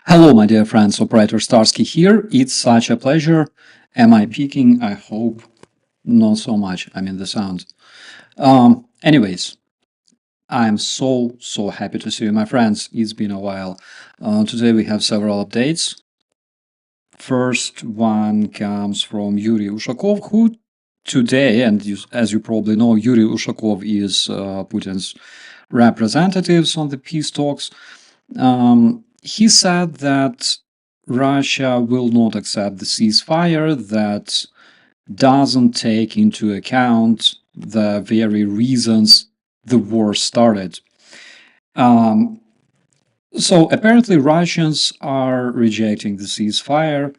Hello, my dear friends, operator Starsky here. It's such a pleasure. Am I peaking? I hope not so much. I mean, the sound. Anyways, I'm so happy to see you, my friends. It's been a while. Today we have several updates. First one comes from Yuri Ushakov, who today, and as you probably know, Yuri Ushakov is Putin's representatives on the peace talks. He said that Russia will not accept the ceasefire that doesn't take into account the very reasons the war started. So apparently Russians are rejecting the ceasefire.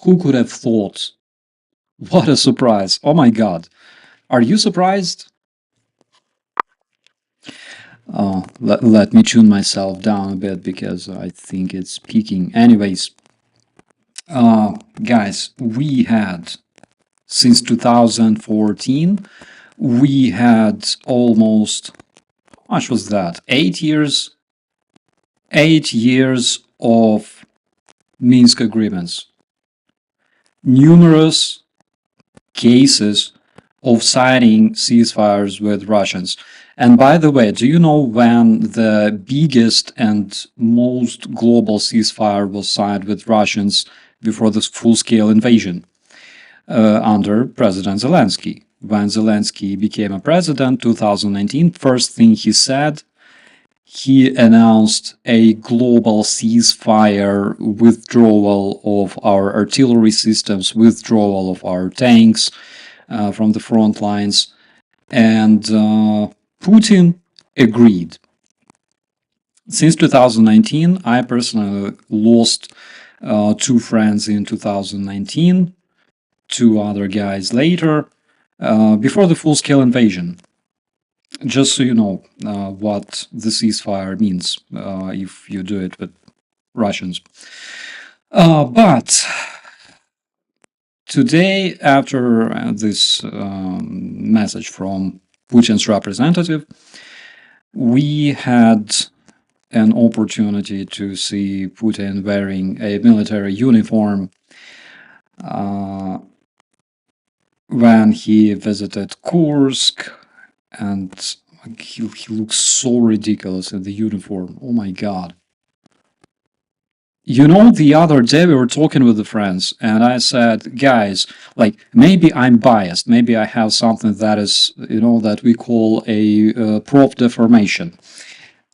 Who could have thought? What a surprise. Oh my God. Are you surprised? Let me tune myself down a bit because I think it's peaking. Anyways, guys, we had since 2014, we had almost, how much was that? 8 years, 8 years of Minsk agreements. Numerous cases of signing ceasefires with Russians. And by the way, do you know when the biggest and most global ceasefire was signed with Russians before this full-scale invasion? Under President Zelensky. When Zelensky became a president, 2019, first thing he said, he announced a global ceasefire, withdrawal of our artillery systems, withdrawal of our tanks from the front lines, and Putin agreed. Since 2019, I personally lost two friends in 2019, two other guys later, before the full-scale invasion. Just so you know what the ceasefire means if you do it with Russians. But today, after this message from Putin's representative, we had an opportunity to see Putin wearing a military uniform when he visited Kursk, and he looks so ridiculous in the uniform. Oh my God. You know, the other day we were talking with the friends, and I said, guys, like, maybe I'm biased. Maybe I have something that is, you know, that we call a prop deformation,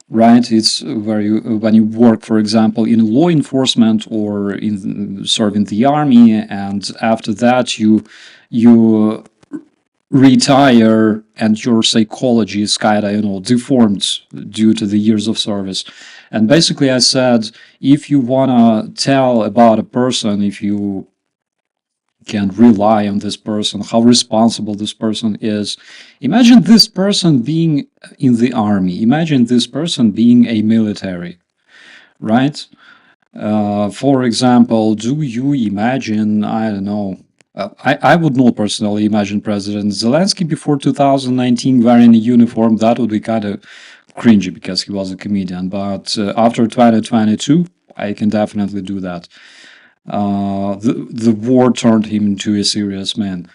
right? It's where you, when you work, for example, in law enforcement or in serving the army, and after that you retire and your psychology is kind of, you know, deformed due to the years of service. And basically I said, if you want to tell about a person, if you can rely on this person, how responsible this person is, imagine this person being in the army, imagine this person being a military, right? For example, do you imagine, I don't know, I would not personally imagine President Zelensky before 2019 wearing a uniform. That would be kind of cringy because he was a comedian. But after 2022, I can definitely do that. The war turned him into a serious man.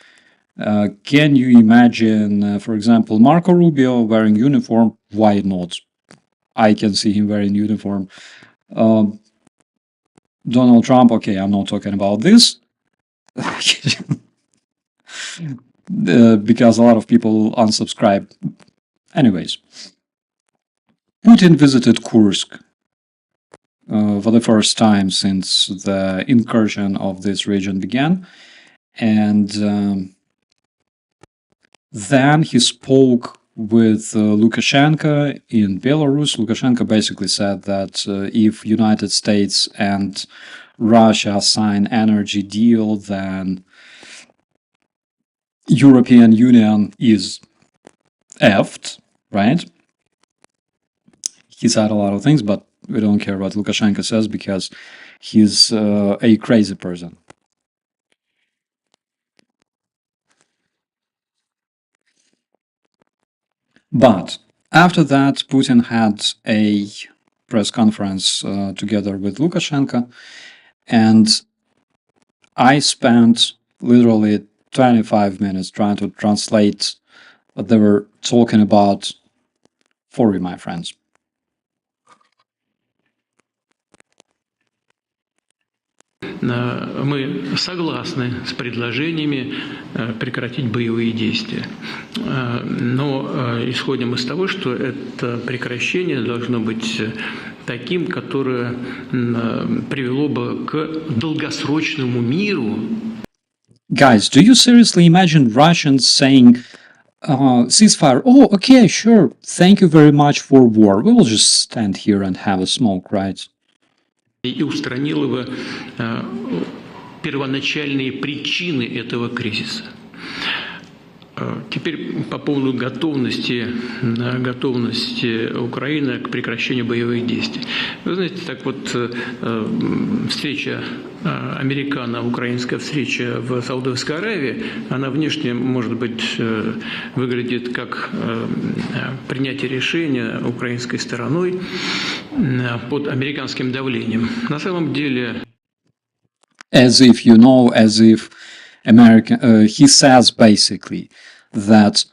Can you imagine, for example, Marco Rubio wearing uniform? Why not? I can see him wearing uniform. Donald Trump, okay, I'm not talking about this. Because a lot of people unsubscribe. Anyways, Putin visited Kursk for the first time since the incursion of this region began, and then he spoke with Lukashenko in Belarus. Lukashenko basically said that if United States and Russia sign energy deal, then European Union is effed, right? He said a lot of things, but we don't care what Lukashenko says because he's a crazy person. But after that, Putin had a press conference together with Lukashenko, and I spent literally 25 minutes trying to translate what they were talking about for you, my friends. Мы согласны с предложениями прекратить боевые действия, но исходим из того, что это прекращение должно быть таким, которое привело бы к долгосрочному миру. Guys, do you seriously imagine Russians saying, ceasefire, oh, okay, sure, thank you very much for war, we will just stand here and have a smoke, right? И устранило бы первоначальные причины этого кризиса. Теперь по поводу готовности Украины к прекращению боевых действий. Вы знаете, так вот, встреча американо-украинская встреча в Саудовской Аравии, она внешне, может быть, выглядит как принятие решения украинской стороной под американским давлением. На самом деле... As if, you know, as if American, he says basically that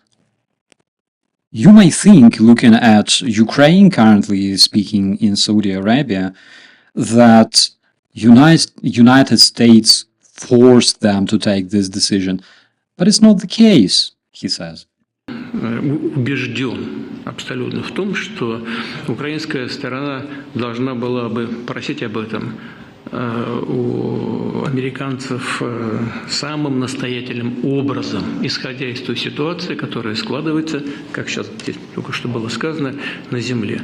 you may think, looking at Ukraine currently speaking in Saudi Arabia, that United States forced them to take this decision, but it's not the case, he says. Убежден абсолютно в том, что украинская сторона должна была бы просить об этом у американцев самым настоятельным образом, исходя из той ситуации, которая складывается, как сейчас здесь только что было сказано, на земле.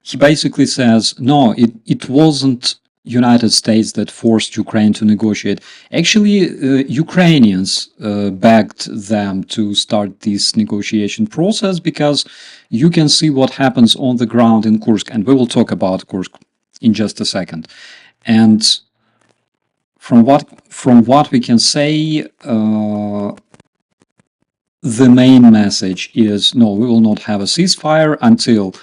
He basically says, no, it wasn't United States that forced Ukraine to negotiate. Actually, Ukrainians begged them to start this negotiation process, because you can see what happens on the ground in Kursk, and we will talk about Kursk in just a second. And from what we can say, the main message is, no, we will not have a ceasefire until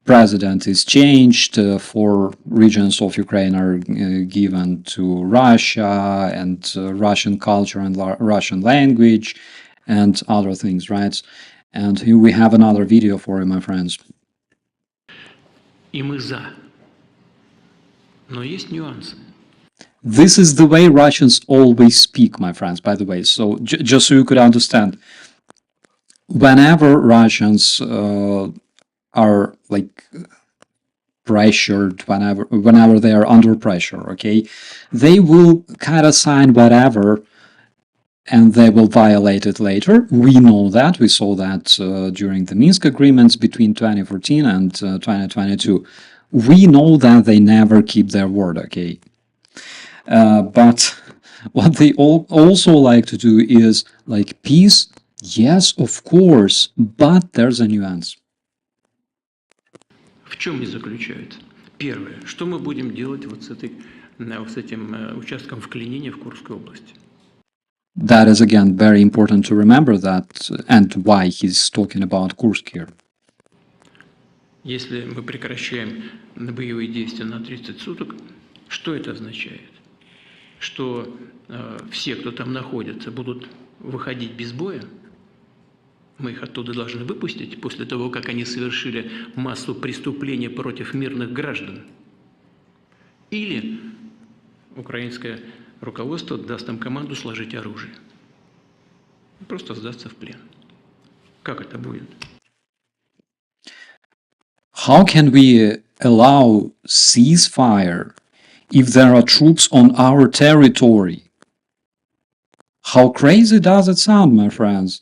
president is changed, for regions of Ukraine are given to Russia, and Russian culture and Russian language and other things, right? And here we have another video for you, my friends. И мы за. Но есть нюансы. This is the way Russians always speak, my friends, by the way. So just so you could understand, whenever Russians are like pressured, whenever they are under pressure, okay, they will kind of sign whatever, and they will violate it later. We know that. We saw that during the Minsk agreements between 2014 and 2022. We know that they never keep their word, okay? But what they also like to do is, like, peace, yes, of course, but there's a nuance. В чем не заключается? Первое. Что мы будем делать вот с этим участком вклинения в Курской области? That is, again, very important to remember that, and why he's talking about Kursk here. Если мы прекращаем боевые действия на 30 суток, что это означает? Что все, кто там находится, будут выходить без боя? Мы их оттуда должны выпустить после того, как они совершили массу преступлений против мирных граждан? Или украинское руководство даст им команду сложить оружие? Просто сдаться в плен. Как это будет? How can we allow ceasefire if there are troops on our territory? How crazy does it sound, my friends?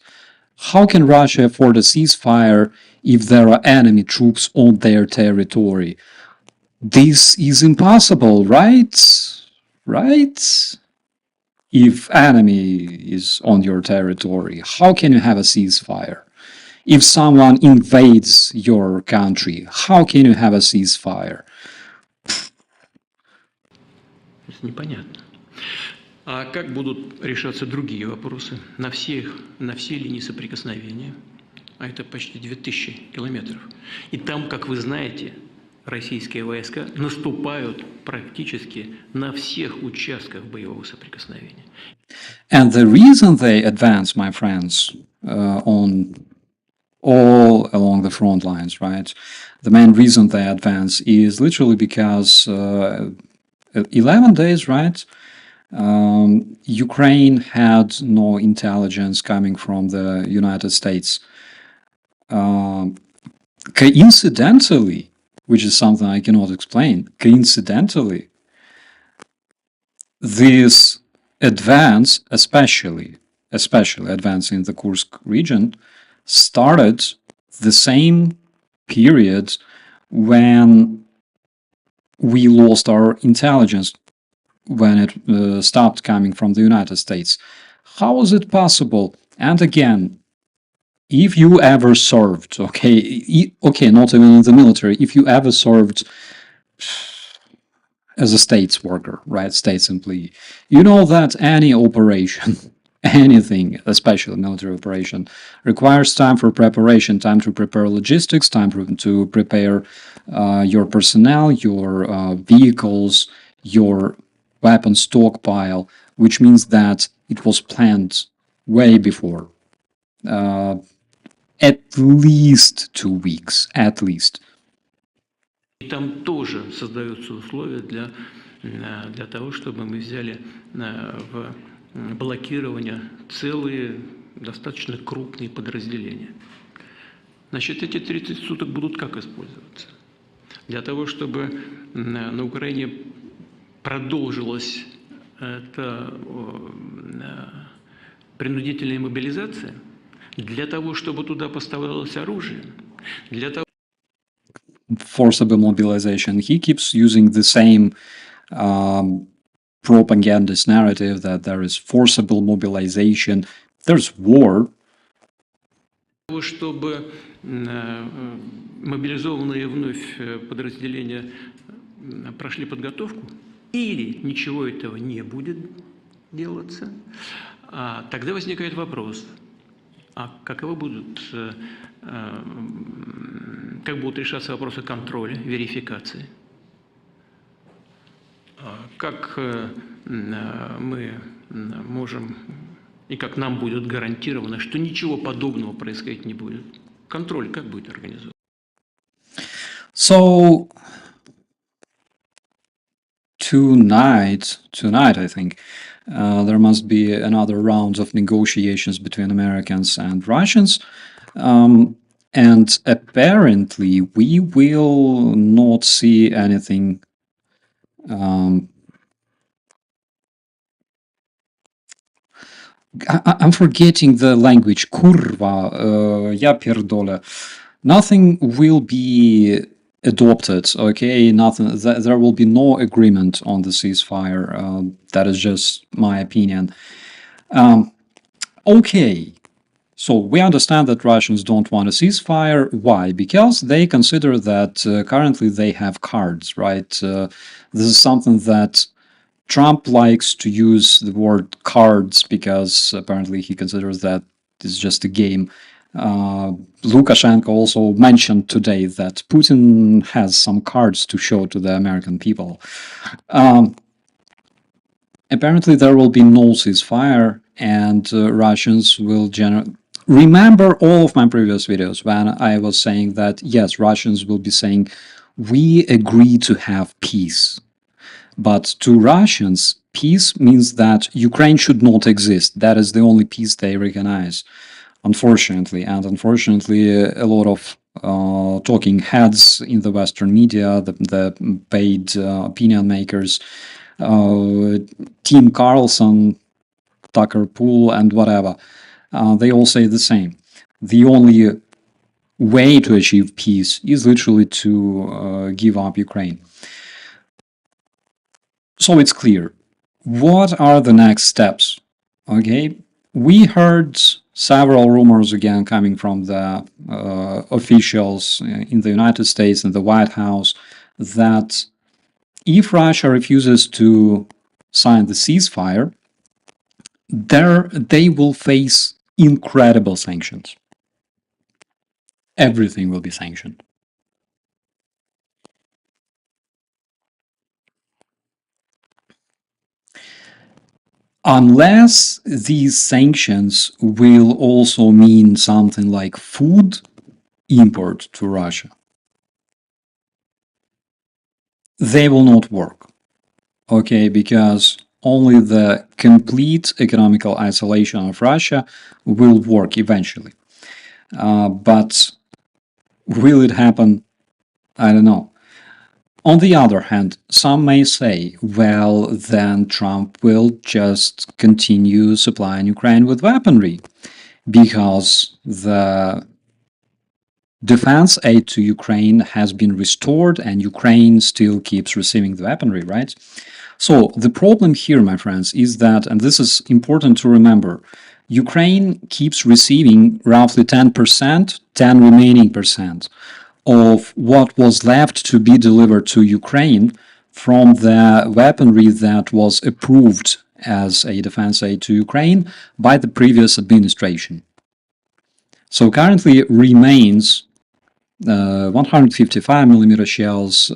How can Russia afford a ceasefire if there are enemy troops on their territory? This is impossible, right? Right? If enemy is on your territory, how can you have a ceasefire? If someone invades your country, how can you have a ceasefire? Это непонятно. А как будут решаться другие вопросы на все линии соприкосновения? а это почти 2000 километров. И там, как вы знаете, российские войска наступают практически на всех участках боевого соприкосновения. And the reason they advance, my friends, on all along the front lines, right? The main reason they advance is literally because 11 days, right? Ukraine had no intelligence coming from the United States. Coincidentally, which is something I cannot explain, coincidentally, this advance, especially advancing the Kursk region, started the same period when we lost our intelligence, when it stopped coming from the United States. How is it possible? And again, if you ever served, okay, not even in the military, if you ever served as a states worker, right, states employee, you know that any operation, anything, especially military operation, requires time for preparation, time to prepare logistics, time to prepare your personnel, your vehicles, your weapon stockpile, which means that it was planned way before. At least 2 weeks, at least. И там тоже создаются условия для того, чтобы мы взяли в блокирование целые, достаточно крупные подразделения. Значит, эти 30 суток будут как использоваться? Для того, чтобы на Украине продолжилась эта принудительная мобилизация, для того, чтобы туда поставлялось оружие, для того... Forcible mobilization. He keeps using the same propagandist narrative that there is forcible mobilization, there's war. Для того, чтобы мобилизованные вновь подразделения прошли подготовку, или ничего этого не будет делаться, тогда возникает вопрос, как будут решаться вопросы контроля, верификации, как мы можем и как нам будет гарантировано, что ничего подобного происходить не будет. Контроль как будет организован? So tonight, I think, there must be another round of negotiations between Americans and Russians. And apparently we will not see anything I'm forgetting the language. Kurva, я пердоля. Nothing will be adopted, okay? Nothing. There will be no agreement on the ceasefire. That is just my opinion. Okay. So we understand that Russians don't want a ceasefire. Why? Because they consider that currently they have cards, right? This is something that Trump likes to use the word cards because apparently he considers that it's just a game. Lukashenko also mentioned today that Putin has some cards to show to the American people. Apparently there will be no ceasefire and Russians will remember all of my previous videos when I was saying that, yes, Russians will be saying, we agree to have peace. But to Russians, peace means that Ukraine should not exist. That is the only peace they recognize, unfortunately. And unfortunately, a lot of talking heads in the Western media, the paid opinion makers, Tim Carlson, Tucker Poole, and whatever, they all say the same. The only way to achieve peace is literally to give up Ukraine. So it's clear. What are the next steps? Okay, we heard several rumors again coming from the officials in the United States and the White House that if Russia refuses to sign the ceasefire, they will face incredible sanctions. Everything will be sanctioned. Unless these sanctions will also mean something like food import to Russia, they will not work. Okay, because only the complete economical isolation of Russia will work eventually. But will it happen? I don't know. On the other hand, some may say, well, then Trump will just continue supplying Ukraine with weaponry because the defense aid to Ukraine has been restored and Ukraine still keeps receiving the weaponry, right? So the problem here, my friends, is that, and this is important to remember, Ukraine keeps receiving roughly 10%, 10 remaining percent of what was left to be delivered to Ukraine from the weaponry that was approved as a defense aid to Ukraine by the previous administration. So currently it remains 155 millimeter shells,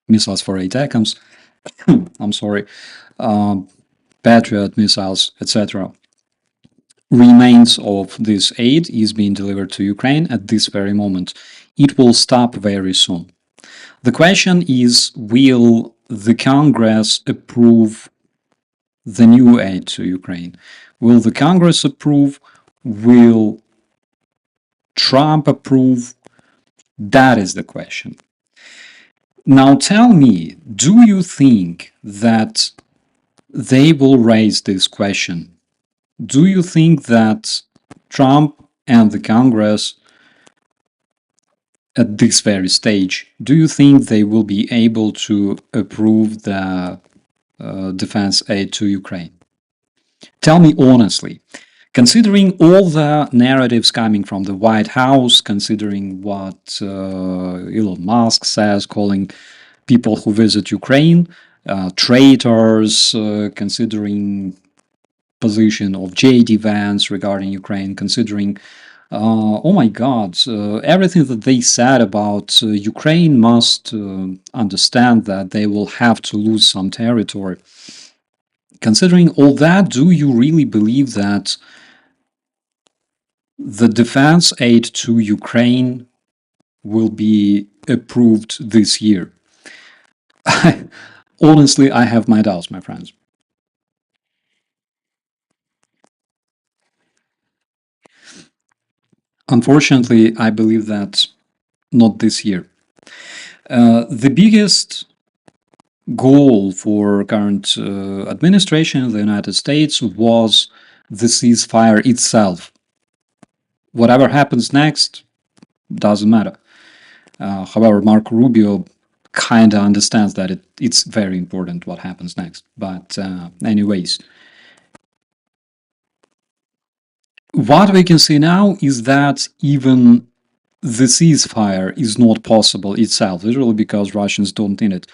missiles for ATACMS, I'm sorry, Patriot missiles, etc. Remains of this aid is being delivered to Ukraine at this very moment. It will stop very soon. The question is, will the Congress approve the new aid to Ukraine? Will the Congress approve? Will Trump approve? That is the question. Now tell me, do you think that they will raise this question? Do you think that Trump and the Congress at this very stage, do you think they will be able to approve the defense aid to Ukraine? Tell me honestly, considering all the narratives coming from the White House, considering what Elon Musk says, calling people who visit Ukraine traitors, considering position of J.D. Vance regarding Ukraine, considering oh my God, everything that they said about Ukraine must understand that they will have to lose some territory. Considering all that, do you really believe that the defense aid to Ukraine will be approved this year? Honestly, I have my doubts, my friends. Unfortunately, I believe that not this year. The biggest goal for current administration in the United States was the ceasefire itself. Whatever happens next doesn't matter. However, Marco Rubio kind of understands that it's very important what happens next. But anyways, what we can see now is that even the ceasefire is not possible itself, literally because Russians don't need it.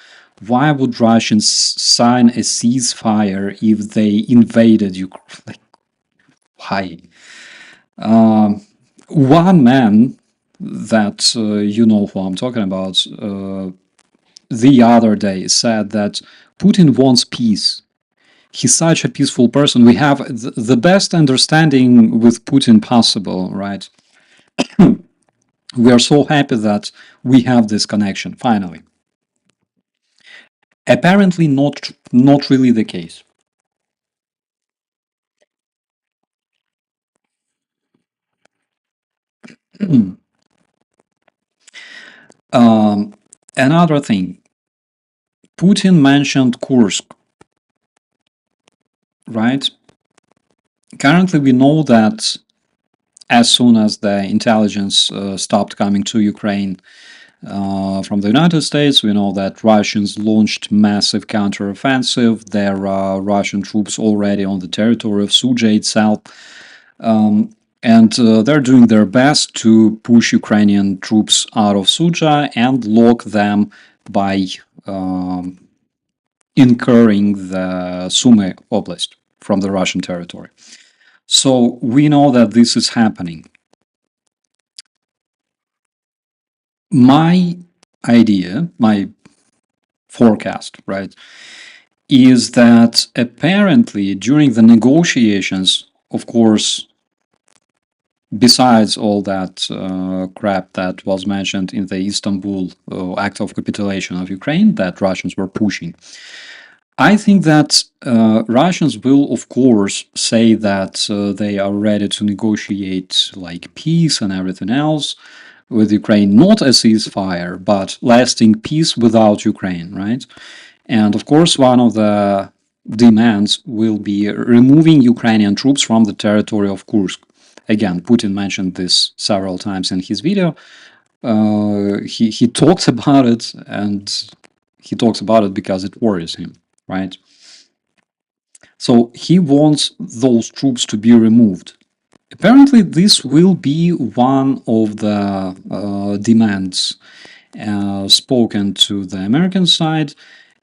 Why would Russians sign a ceasefire if they invaded Ukraine? Like, why? One man that you know who I'm talking about the other day said that Putin wants peace. He's such a peaceful person. We have the best understanding with Putin possible, right? We are so happy that we have this connection, finally. Apparently not really the case. Another thing, Putin mentioned Kursk, right? Currently, we know that as soon as the intelligence stopped coming to Ukraine from the United States, we know that Russians launched massive counteroffensive. There are Russian troops already on the territory of Suja itself. And they're doing their best to push Ukrainian troops out of Suja and lock them by incurring the Sumy Oblast from the Russian territory. So we know that this is happening. My idea, my forecast, right, is that apparently during the negotiations, of course, besides all that crap that was mentioned in the Istanbul act of capitulation of Ukraine that Russians were pushing, I think that Russians will, of course, say that they are ready to negotiate like peace and everything else with Ukraine, not a ceasefire, but lasting peace without Ukraine, right? And of course, one of the demands will be removing Ukrainian troops from the territory of Kursk. Again, Putin mentioned this several times in his video. He talks about it, and he talks about it because it worries him, right? So he wants those troops to be removed. Apparently, this will be one of the demands spoken to the American side,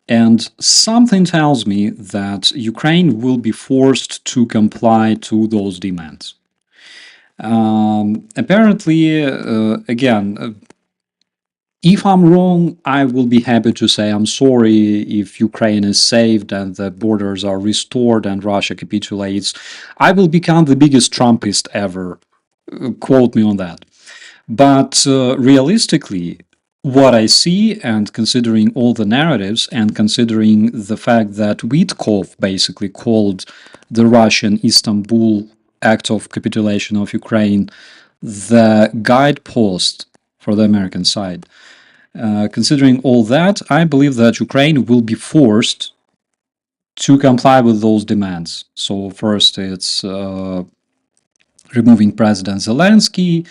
and something tells me that Ukraine will be forced to comply to those demands. Apparently, again, if I'm wrong, I will be happy to say I'm sorry if Ukraine is saved and the borders are restored and Russia capitulates. I will become the biggest Trumpist ever. Quote me on that. But realistically, what I see, and considering all the narratives, and considering the fact that Witkov basically called the Russian Istanbul act of capitulation of Ukraine the guidepost for the American side, considering all that, I believe that Ukraine will be forced to comply with those demands. So first, it's removing President Zelensky,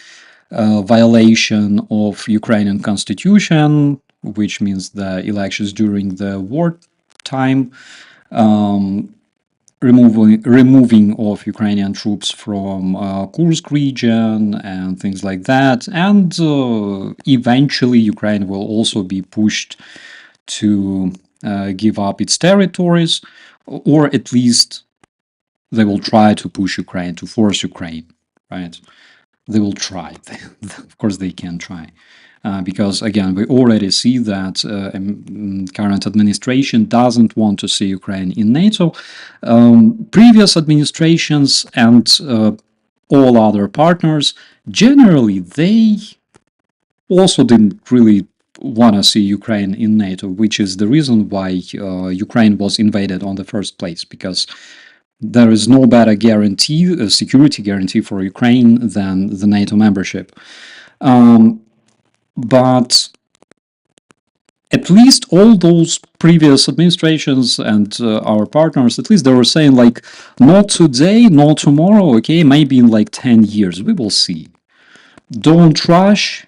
violation of Ukrainian constitution, which means the elections during the war time, removing of Ukrainian troops from Kursk region and things like that, and eventually Ukraine will also be pushed to give up its territories, or at least they will try to push Ukraine, to force Ukraine, right? They will try. Of course, they can try. Because again, we already see that current administration doesn't want to see Ukraine in NATO. Previous administrations and all other partners, generally, they also didn't really want to see Ukraine in NATO, which is the reason why Ukraine was invaded on the first place, because there is no better guarantee, a security guarantee for Ukraine than the NATO membership. But at least all those previous administrations and our partners, at least they were saying like, not today, not tomorrow, okay, maybe in like 10 years, we will see. Don't rush,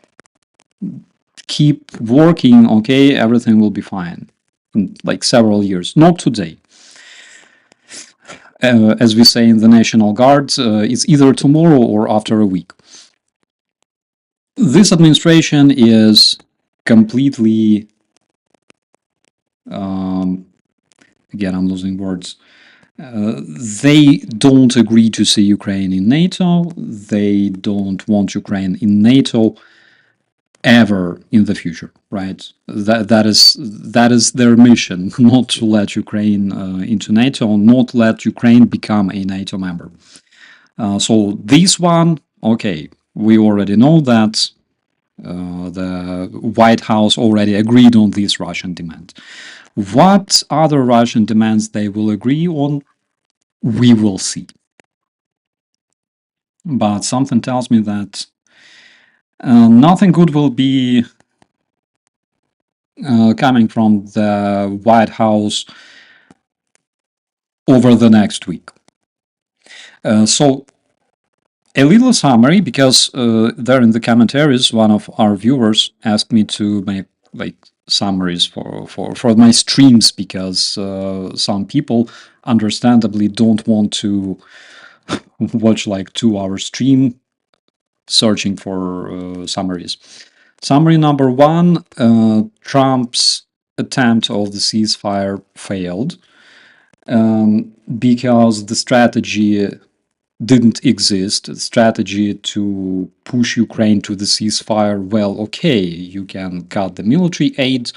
keep working, okay, everything will be fine. In like several years, not today. As we say in the National Guard, it's either tomorrow or after a week. This administration is completely, again, I'm losing words. They don't agree to see Ukraine in NATO. They don't want Ukraine in NATO ever in the future, right? That is their mission, not to let Ukraine into NATO, not let Ukraine become a NATO member. So this one, okay, we already know that the White House already agreed on this Russian demand. What other Russian demands they will agree on, we will see. But something tells me that nothing good will be coming from the White House over the next week. So a little summary, because there in the commentaries, one of our viewers asked me to make like summaries for my streams, because some people understandably don't want to watch like 2-hour stream searching for summaries. Summary number one, Trump's attempt of the ceasefire failed because the strategy didn't exist. A strategy to push Ukraine to the ceasefire. Well, okay, you can cut the military aid,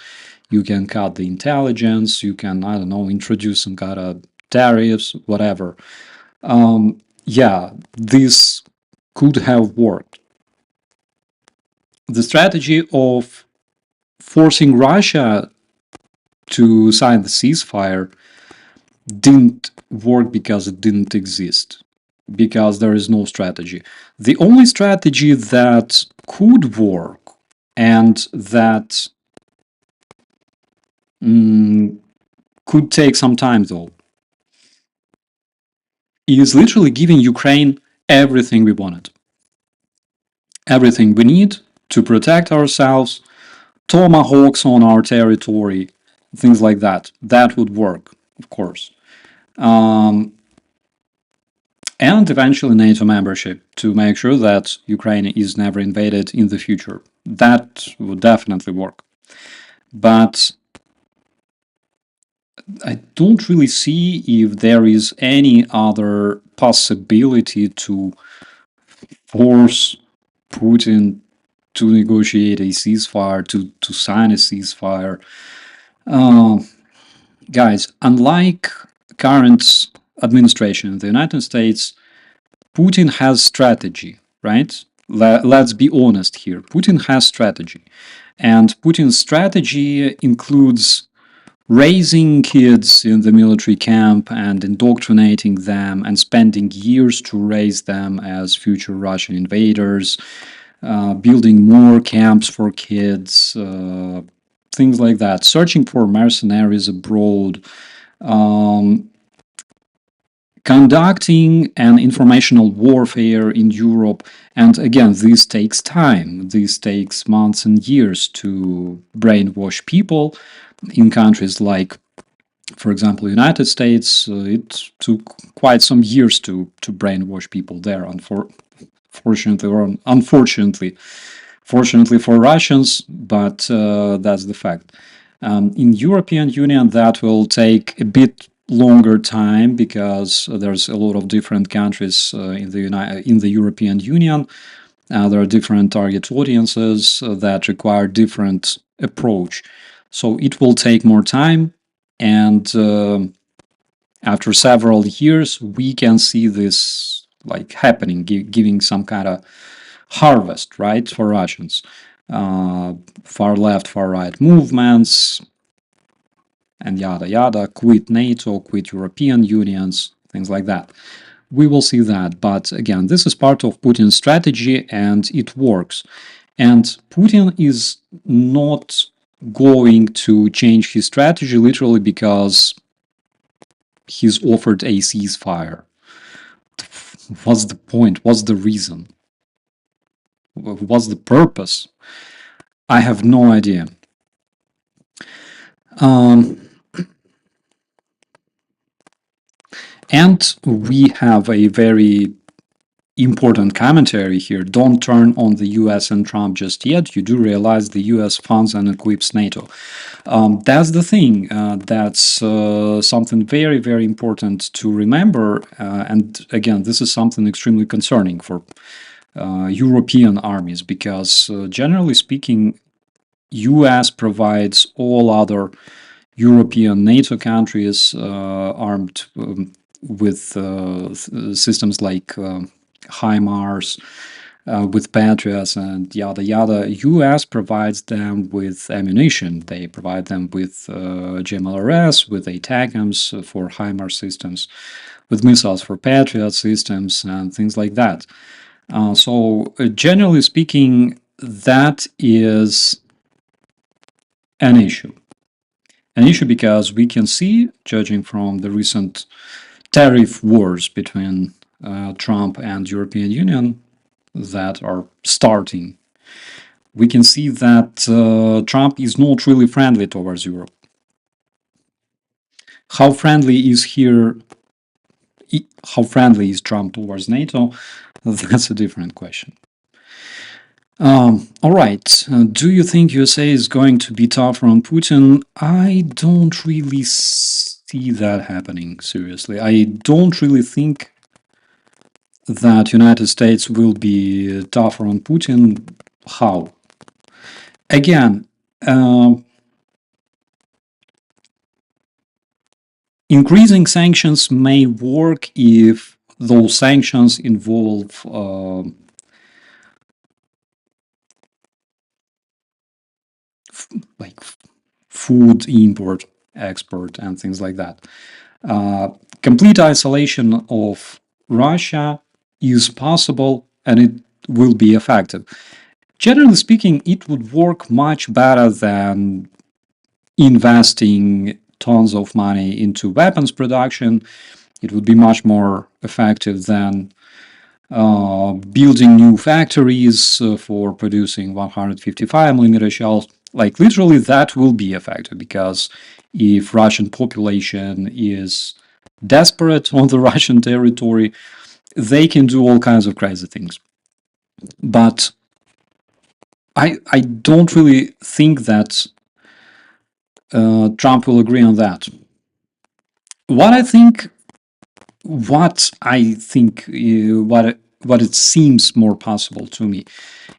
you can cut the intelligence, you can, I don't know, introduce some kind of tariffs, whatever. Yeah, this could have worked. The strategy of forcing Russia to sign the ceasefire didn't work because it didn't exist, because there is no strategy. The only strategy that could work and that could take some time, though, is literally giving Ukraine everything we wanted. Everything we need to protect ourselves, tomahawks on our territory, things like that. That would work, of course. And eventually NATO membership to make sure that Ukraine is never invaded in the future. That would definitely work. But I don't really see if there is any other possibility to force Putin to negotiate a ceasefire, to sign a ceasefire. Guys, unlike current administration in the United States, Putin has strategy, right? Let's be honest here. Putin has strategy. And Putin's strategy includes raising kids in the military camp and indoctrinating them and spending years to raise them as future Russian invaders, building more camps for kids, things like that, searching for mercenaries abroad, conducting an informational warfare in Europe. And again, this takes time. This takes months and years to brainwash people in countries like, for example, United States. It took quite some years to brainwash people there, fortunately or unfortunately. Fortunately for Russians, but that's the fact. In European Union, that will take a bit longer time because there's a lot of different countries in the European Union. There are different target audiences that require different approach. So it will take more time, and after several years, we can see this like happening, giving some kind of harvest, right, for Russians. Far left, far right movements, and yada yada, quit NATO, quit European unions, things like that. We will see that. But again, this is part of Putin's strategy and it works. And Putin is not going to change his strategy literally because he's offered a ceasefire. What's the point? What's the reason? What's the purpose? I have no idea. And we have a very important commentary here. Don't turn on the US and Trump just yet. You do realize the US funds and equips NATO. That's the thing. That's something very, very important to remember. And again, this is something extremely concerning for European armies because generally speaking, US provides all other European NATO countries armed with systems like HIMARS, with Patriots and yada yada. US provides them with ammunition. They provide them with GMLRS, with ATACMS for HIMARS systems, with missiles for Patriot systems and things like that. So generally speaking, that is an issue. An issue because we can see, judging from the recent tariff wars between Trump and European Union that are starting, we can see that Trump is not really friendly towards Europe. How friendly is Trump towards NATO? That's a different question. All right. Do you think USA is going to be tougher on Putin? I don't really see that happening, seriously. I don't really think that United States will be tougher on Putin. How? Again, increasing sanctions may work if those sanctions involve like food import, export, and things like that. Complete isolation of Russia is possible and it will be effective. Generally speaking, it would work much better than investing tons of money into weapons production. It would be much more effective than building new factories for producing 155mm shells. Like literally, that will be effective because if Russian population is desperate on the Russian territory, they can do all kinds of crazy things. But I don't really think that Trump will agree on that. What I think, what I think, what it seems more possible to me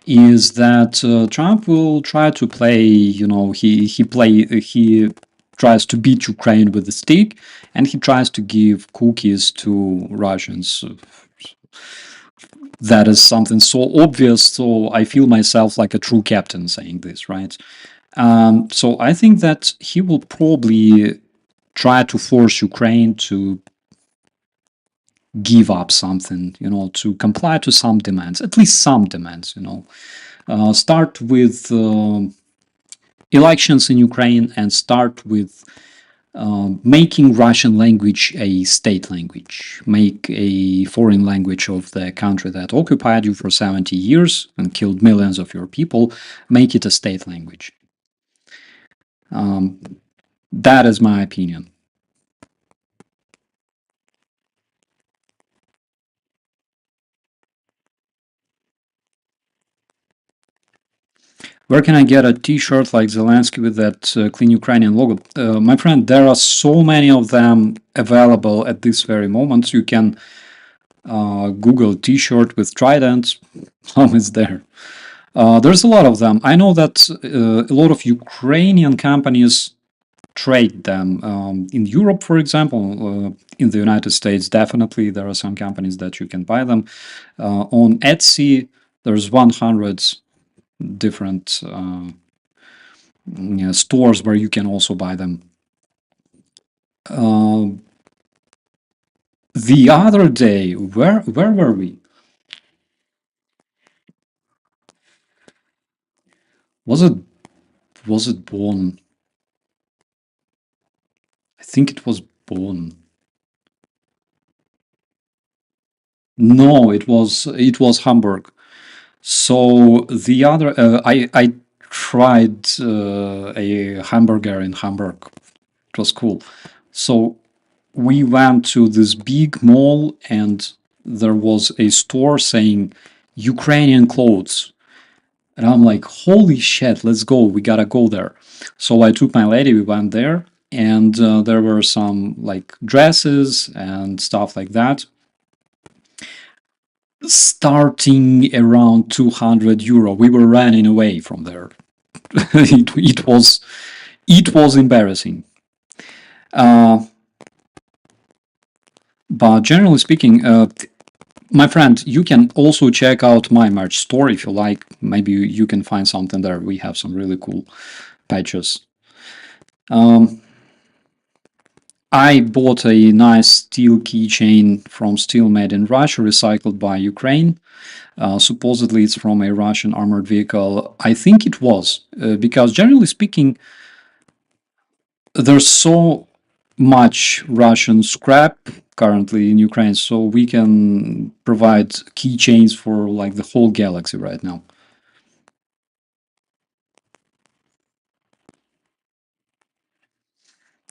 is that Trump will try to play. He tries to beat Ukraine with a stick, and he tries to give cookies to Russians. That is something so obvious. So I feel myself like a true captain saying this, right? So I think that he will probably try to force Ukraine to give up something, to comply to some demands, at least some demands, start with elections in Ukraine and start with making Russian language a state language, make a foreign language of the country that occupied you for 70 years and killed millions of your people, make it a state language. That is my opinion. Where can I get a T-shirt like Zelensky with that clean Ukrainian logo? My friend, there are so many of them available at this very moment. You can Google T-shirt with Trident. It's there. There's a lot of them. I know that a lot of Ukrainian companies trade them. In Europe, for example, in the United States, definitely there are some companies that you can buy them. On Etsy, there's 100 different stores where you can also buy them. The other day, where were we? Was it Bonn? I think it was Bonn. No, it was Hamburg. So the other, I tried a hamburger in Hamburg. It was cool. So we went to this big mall and there was a store saying Ukrainian clothes. And I'm like, holy shit, let's go. We gotta go there. So I took my lady, we went there, and there were some like dresses and stuff like that, starting around 200 euro. We were running away from there. it was embarrassing. But generally speaking, my friend, you can also check out my merch store if you like. Maybe you can find something there. We have some really cool patches. I bought a nice steel keychain from steel made in Russia, recycled by Ukraine. Supposedly it's from a Russian armored vehicle. I think it was, because generally speaking, there's so much Russian scrap currently in Ukraine, so we can provide keychains for like the whole galaxy right now.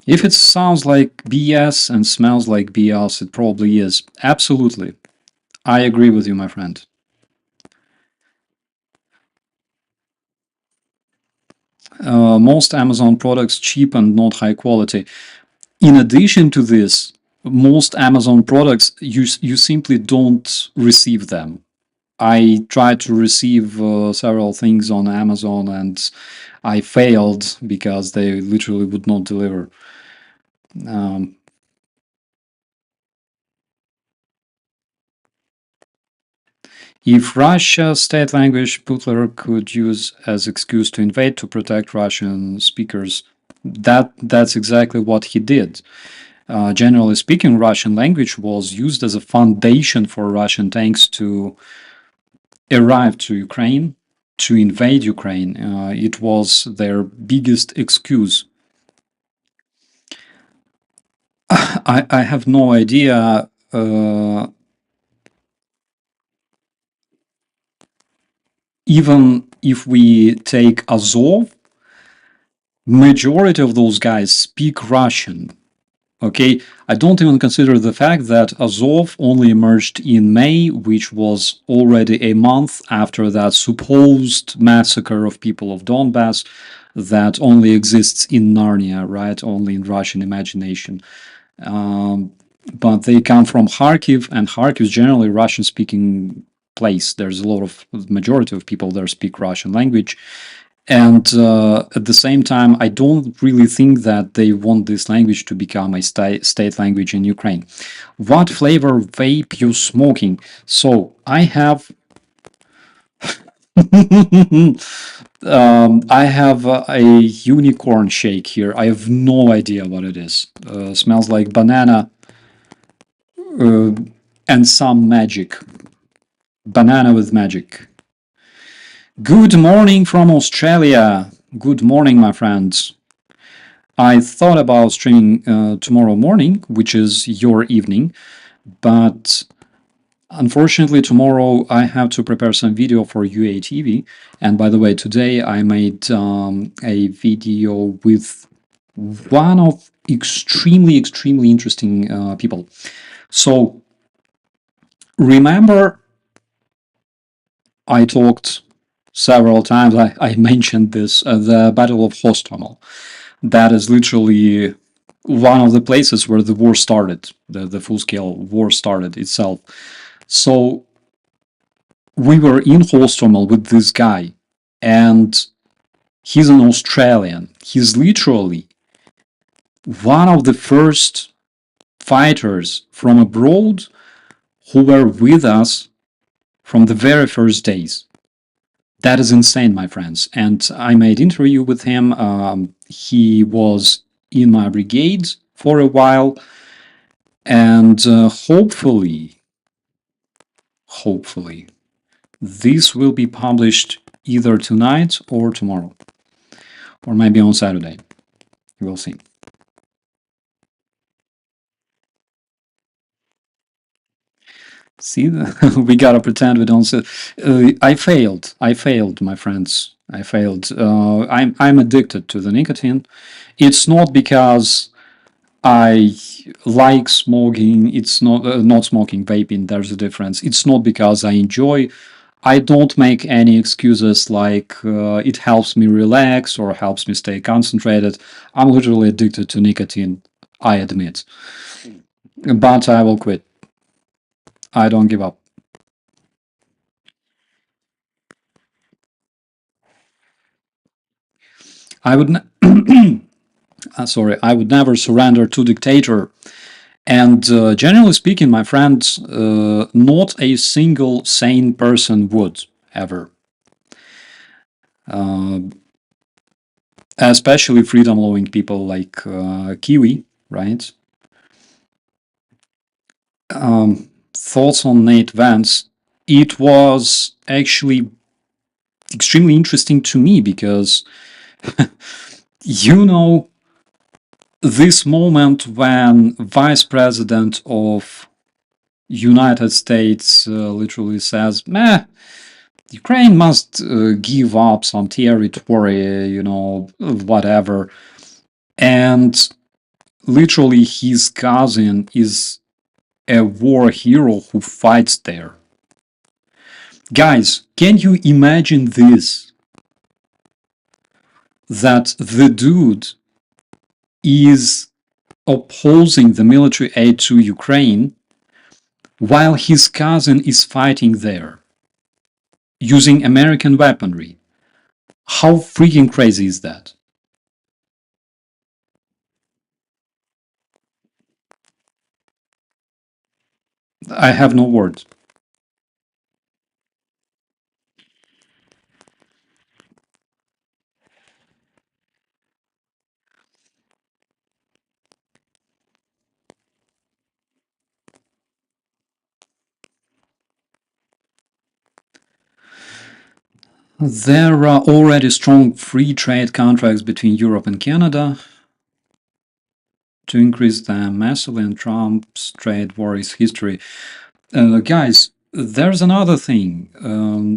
If it sounds like BS and smells like BS, it probably is. Absolutely. I agree with you, my friend. Most Amazon products cheap and not high quality. In addition to this, most Amazon products, you simply don't receive them. I tried to receive several things on Amazon and I failed because they literally would not deliver. Um, if Russia's state language, Putler could use as excuse to invade to protect Russian speakers. That's exactly what he did. Generally speaking, Russian language was used as a foundation for Russian tanks to arrive to Ukraine, to invade Ukraine. It was their biggest excuse. I have no idea. Even if we take Azov, majority of those guys speak Russian. Okay, I don't even consider the fact that Azov only emerged in May, which was already a month after that supposed massacre of people of Donbass that only exists in Narnia, right? Only in Russian imagination. But they come from Kharkiv, and Kharkiv is generally Russian-speaking place. There's a lot of majority of people there speak Russian language. And at the same time, I don't really think that they want this language to become a state language in Ukraine. What flavor vape you smoking? So I have, I have a unicorn shake here. I have no idea what it is. Smells like banana and some magic. Banana with magic. Good morning from Australia. Good morning, my friends. I thought about streaming tomorrow morning, which is your evening, but unfortunately tomorrow I have to prepare some video for UATV. And by the way, today I made a video with one of extremely interesting people. So remember, I talked several times, I mentioned this, the Battle of HOSTOMEL. That is literally one of the places where the war started, the full-scale war started itself. So we were in HOSTOMEL with this guy, and he's an Australian. He's literally one of the first fighters from abroad who were with us from the very first days. That is insane, my friends. And I made interview with him. He was in my brigade for a while, and hopefully, this will be published either tonight or tomorrow, or maybe on Saturday. We'll see. See, we gotta pretend we don't see. I failed. I failed, my friends. I failed. I'm addicted to the nicotine. It's not because I like smoking. It's not smoking, vaping. There's a difference. It's not because I enjoy. I don't make any excuses like it helps me relax or helps me stay concentrated. I'm literally addicted to nicotine, I admit. But I will quit. I don't give up. I would sorry, I would never surrender to dictator. And generally speaking, my friends, not a single sane person would ever. Especially freedom-loving people like Kiwi, right? Thoughts on Nate Vance? It was actually extremely interesting to me because, you know, this moment when Vice President of United States literally says, meh, Ukraine must give up some territory, you know, whatever. And literally his cousin is a war hero who fights there. Guys, can you imagine this? That the dude is opposing the military aid to Ukraine while his cousin is fighting there using American weaponry. How freaking crazy is that? I have no words. There are already strong free trade contracts between Europe and Canada to increase them massively, and Trump's trade war is history. Guys, there's another thing.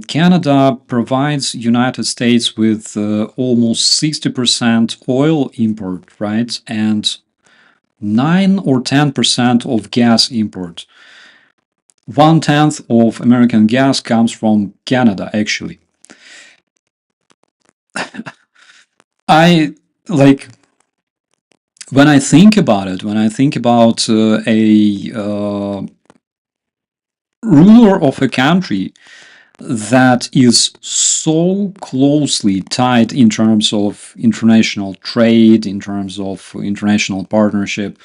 Canada provides United States with almost 60% oil import, right? And 9 or 10% of gas import. 1/10 of American gas comes from Canada, actually. I like when I think about it, when I think about a ruler of a country that is so closely tied in terms of international trade, in terms of international partnership,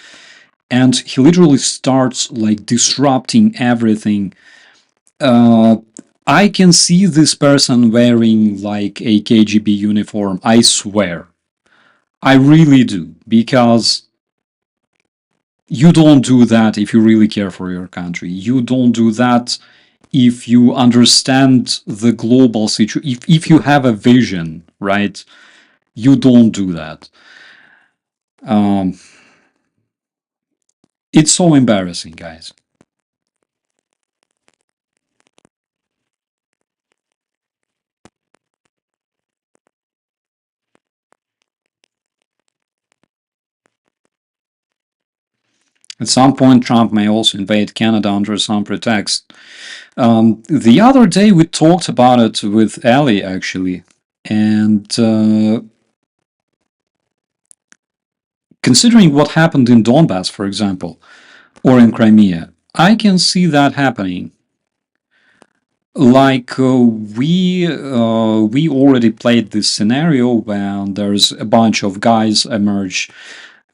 and he literally starts like disrupting everything. I can see this person wearing like a KGB uniform, I swear. I really do, because you don't do that if you really care for your country. You don't do that if you understand the global situation. If you have a vision, right? You don't do that. Um, it's so embarrassing, guys. At some point, Trump may also invade Canada under some pretext. The other day, we talked about it with Ali, actually. And considering what happened in Donbass, for example, or in Crimea, I can see that happening. Like we already played this scenario when there's a bunch of guys emerge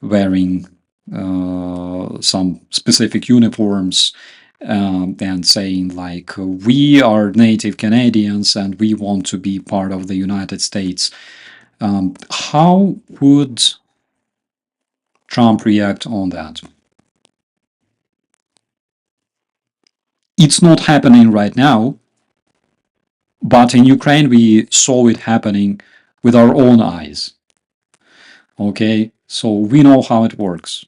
wearing some specific uniforms and saying like we are native Canadians and we want to be part of the United States. How would Trump react on that? It's not happening right now, but in Ukraine we saw it happening with our own eyes. Okay, so we know how it works.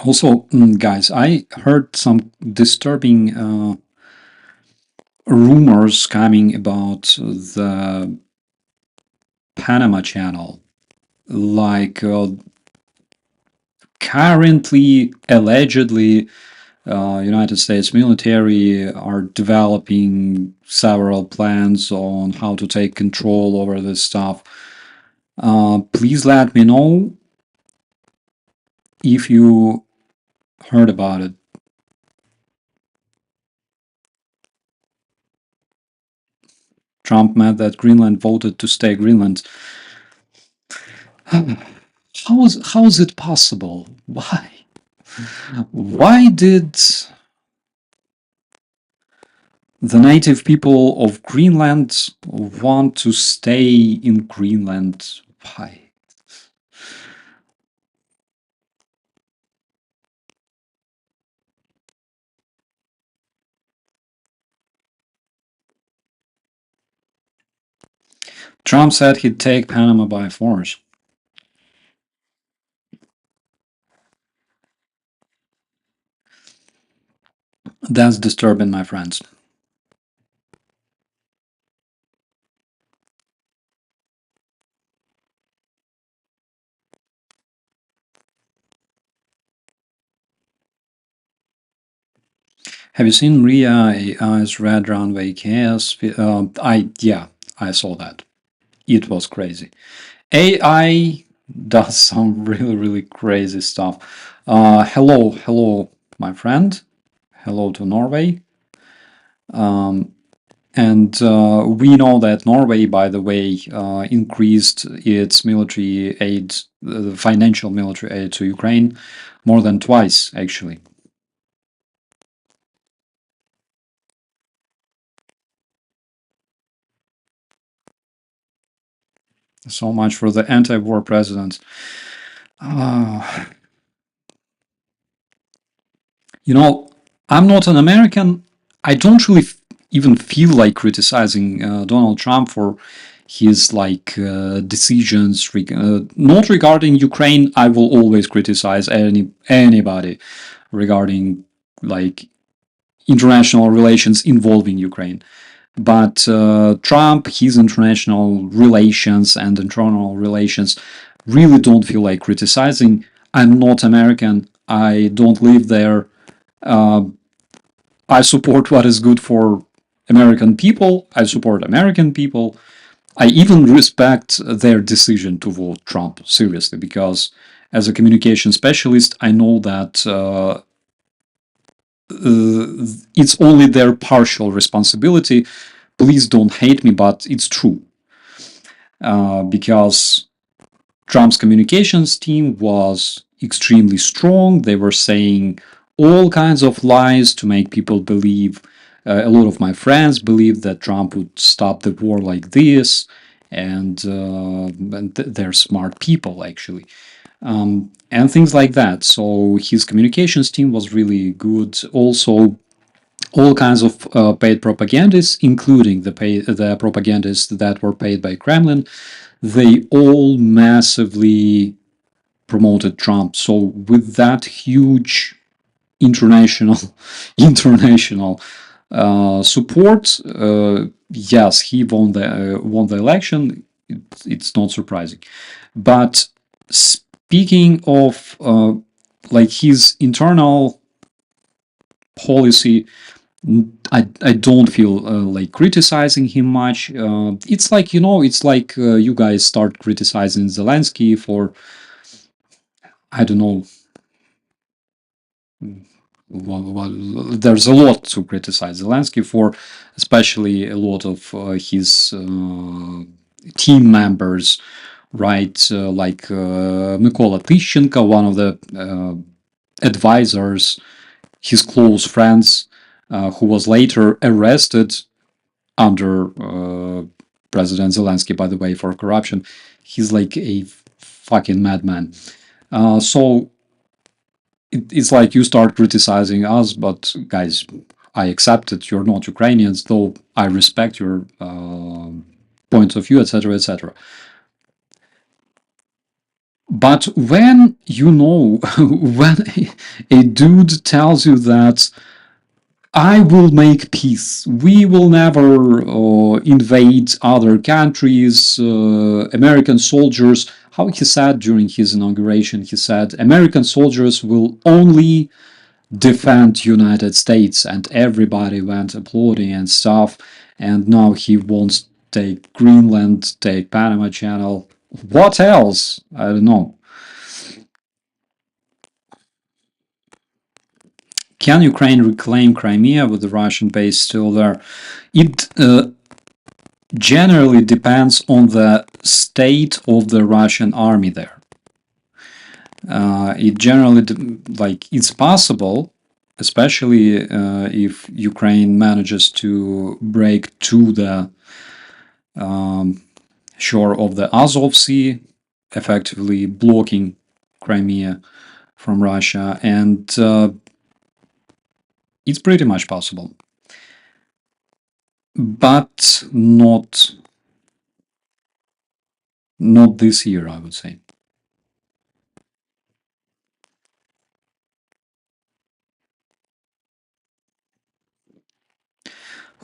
Also, guys, I heard some disturbing rumors coming about the Panama Channel. Like, currently, allegedly, United States military are developing several plans on how to take control over this stuff. Please let me know if you heard about it. Trump meant that Greenland voted to stay Greenland. How is it possible? Why? Why did the native people of Greenland want to stay in Greenland? Why? Trump said he'd take Panama by force. That's disturbing, my friends. Have you seen Ria AI's Red Runway Chaos? Yeah, I saw that. It was crazy. AI does some really, really crazy stuff. Hello, my friend. Hello to Norway. And we know that Norway, by the way, increased its military aid, financial military aid to Ukraine more than twice, actually. So much for the anti-war president. Uh, you know, I'm not an American. I don't really even feel like criticizing Donald Trump for his decisions. Not regarding Ukraine. I will always criticize anybody regarding like international relations involving Ukraine. But Trump, his international relations and internal relations really don't feel like criticizing. I'm not American. I don't live there. Uh, I support what is good for American people. I support American people. I even respect their decision to vote Trump, seriously, because as a communication specialist, I know that it's only their partial responsibility. Please don't hate me, but it's true. Because Trump's communications team was extremely strong. They were saying all kinds of lies to make people believe. A lot of my friends believed that Trump would stop the war like this, and they're smart people actually, and things like that. So his communications team was really good. Also, all kinds of paid propagandists, including the propagandists that were paid by Kremlin, they all massively promoted Trump. So with that huge international international support, yes, he won the election. It's not surprising, but speaking of his internal policy, I don't feel like criticizing him much. It's like, it's like you guys start criticizing Zelensky for, I don't know, there's a lot to criticize Zelensky for, especially a lot of his team members, right? Mykola Tищенko, one of the advisors, his close friends, who was later arrested under President Zelensky, by the way, for corruption. He's like a fucking madman. So it's like you start criticizing us, but guys, I accept it. You're not Ukrainians, though I respect your point of view, etc., etc. But when when a dude tells you that I will make peace. We will never invade other countries. American soldiers, how he said during his inauguration, he said, American soldiers will only defend United States, and everybody went applauding and stuff. And now he wants to take Greenland, take Panama Channel. What else? I don't know. Can Ukraine reclaim Crimea with the Russian base still there? It generally depends on the state of the Russian army there. It generally, it's possible, especially if Ukraine manages to break to the shore of the Azov Sea, effectively blocking Crimea from Russia, and it's pretty much possible, but not this year, I would say.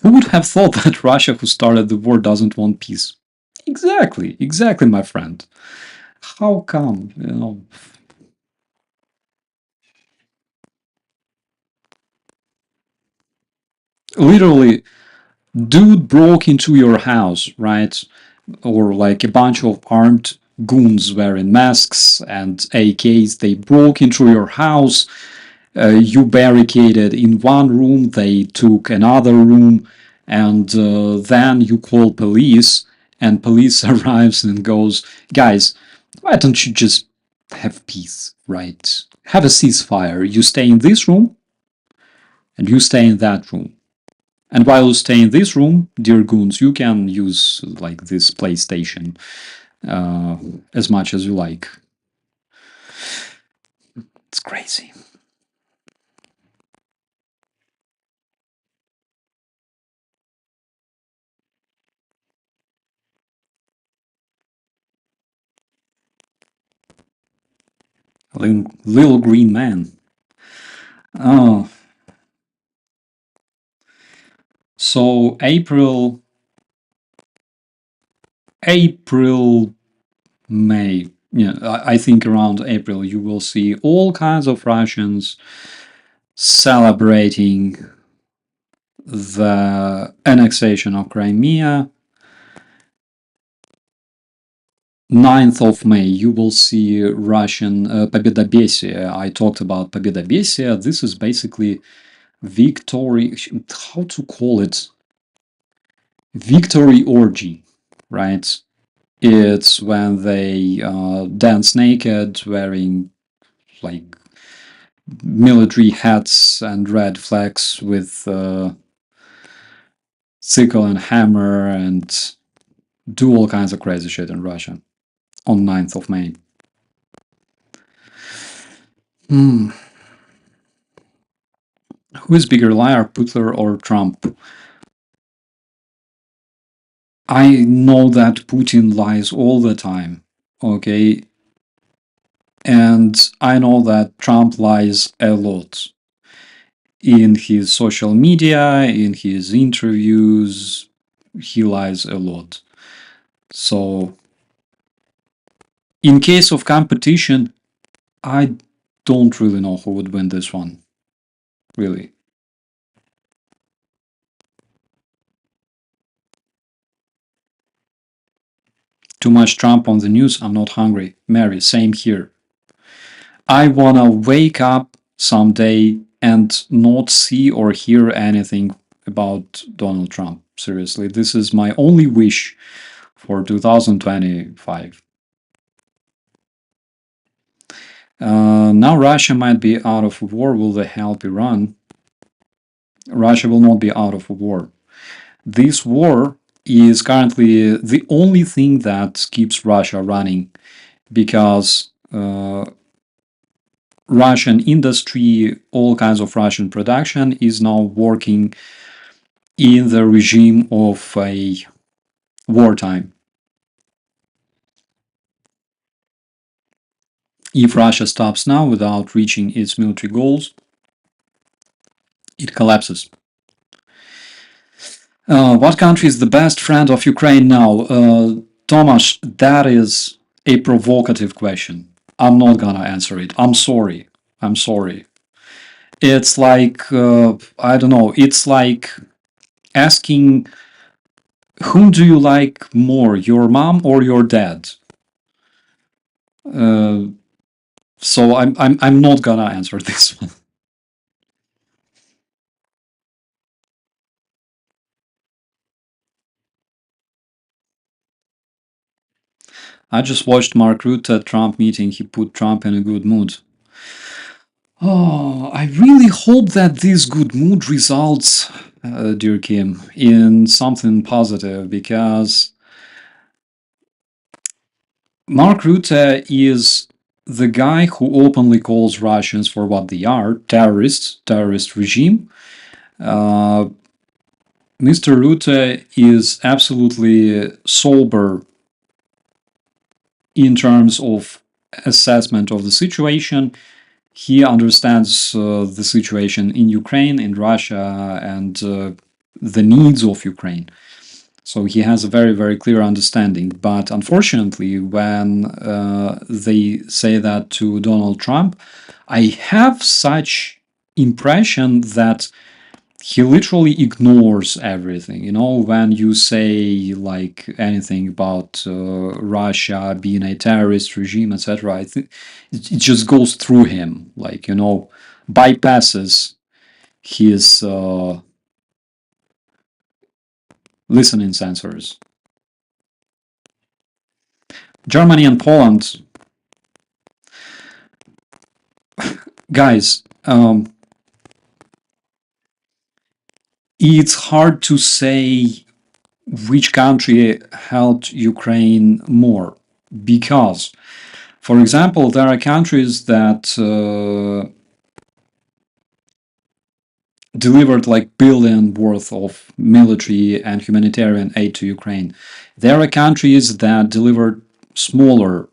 Who would have thought that Russia, who started the war, doesn't want peace? Exactly, my friend. How come? Literally, dude broke into your house, right? or like a bunch of armed goons wearing masks and AKs. They broke into your house. You barricaded in one room. They took another room, and then you call police, and police arrives and goes, "Guys, why don't you just have peace, right? Have a ceasefire. You stay in this room, and you stay in that room. And while you stay in this room, dear goons, you can use like this PlayStation as much as you like." It's crazy. Little green man. Oh, so April, May. Yeah, I think around April you will see all kinds of Russians celebrating the annexation of Crimea. 9th of May, you will see Russian Победобесие. I talked about Победобесие. This is basically victory, how to call it? Victory orgy, right? It's when they dance naked, wearing like military hats and red flags with sickle and hammer and do all kinds of crazy shit in Russia on 9th of May. Hmm. Who is bigger liar, Putler or Trump? I know that Putin lies all the time, okay? And I know that Trump lies a lot in his social media, in his interviews. He lies a lot. So, in case of competition, I don't really know who would win this one. Really. Too much Trump on the news, I'm not hungry. Mary, same here. I wanna wake up someday and not see or hear anything about Donald Trump. Seriously, this is my only wish for 2025. Now Russia might be out of war. Will they help Iran? Russia will not be out of war. This war is currently the only thing that keeps Russia running, because Russian industry, all kinds of Russian production is now working in the regime of a wartime. If Russia stops now without reaching its military goals, it collapses. What country is the best friend of Ukraine now? Tomasz, that is a provocative question. I'm not gonna answer it. I'm sorry. I'm sorry. It's like, I don't know, it's like asking, whom do you like more, your mom or your dad? So I'm not gonna answer this one. I just watched Mark Rutte Trump meeting. He put Trump in a good mood. Oh, I really hope that this good mood results, dear Kim, in something positive, because Mark Rutte is the guy who openly calls Russians for what they are, terrorists, terrorist regime. Mr. Rutte is absolutely sober in terms of assessment of the situation. He understands the situation in Ukraine, in Russia, and the needs of Ukraine. So he has a very, very clear understanding. But unfortunately, when they say that to Donald Trump, I have such impression that he literally ignores everything. You know, when you say like anything about Russia being a terrorist regime, etc., I think it just goes through him, like, you know, bypasses his listening sensors. Germany and Poland, guys, it's hard to say which country helped Ukraine more because, for example, there are countries that delivered like billion worth of military and humanitarian aid to Ukraine. There are countries that delivered smaller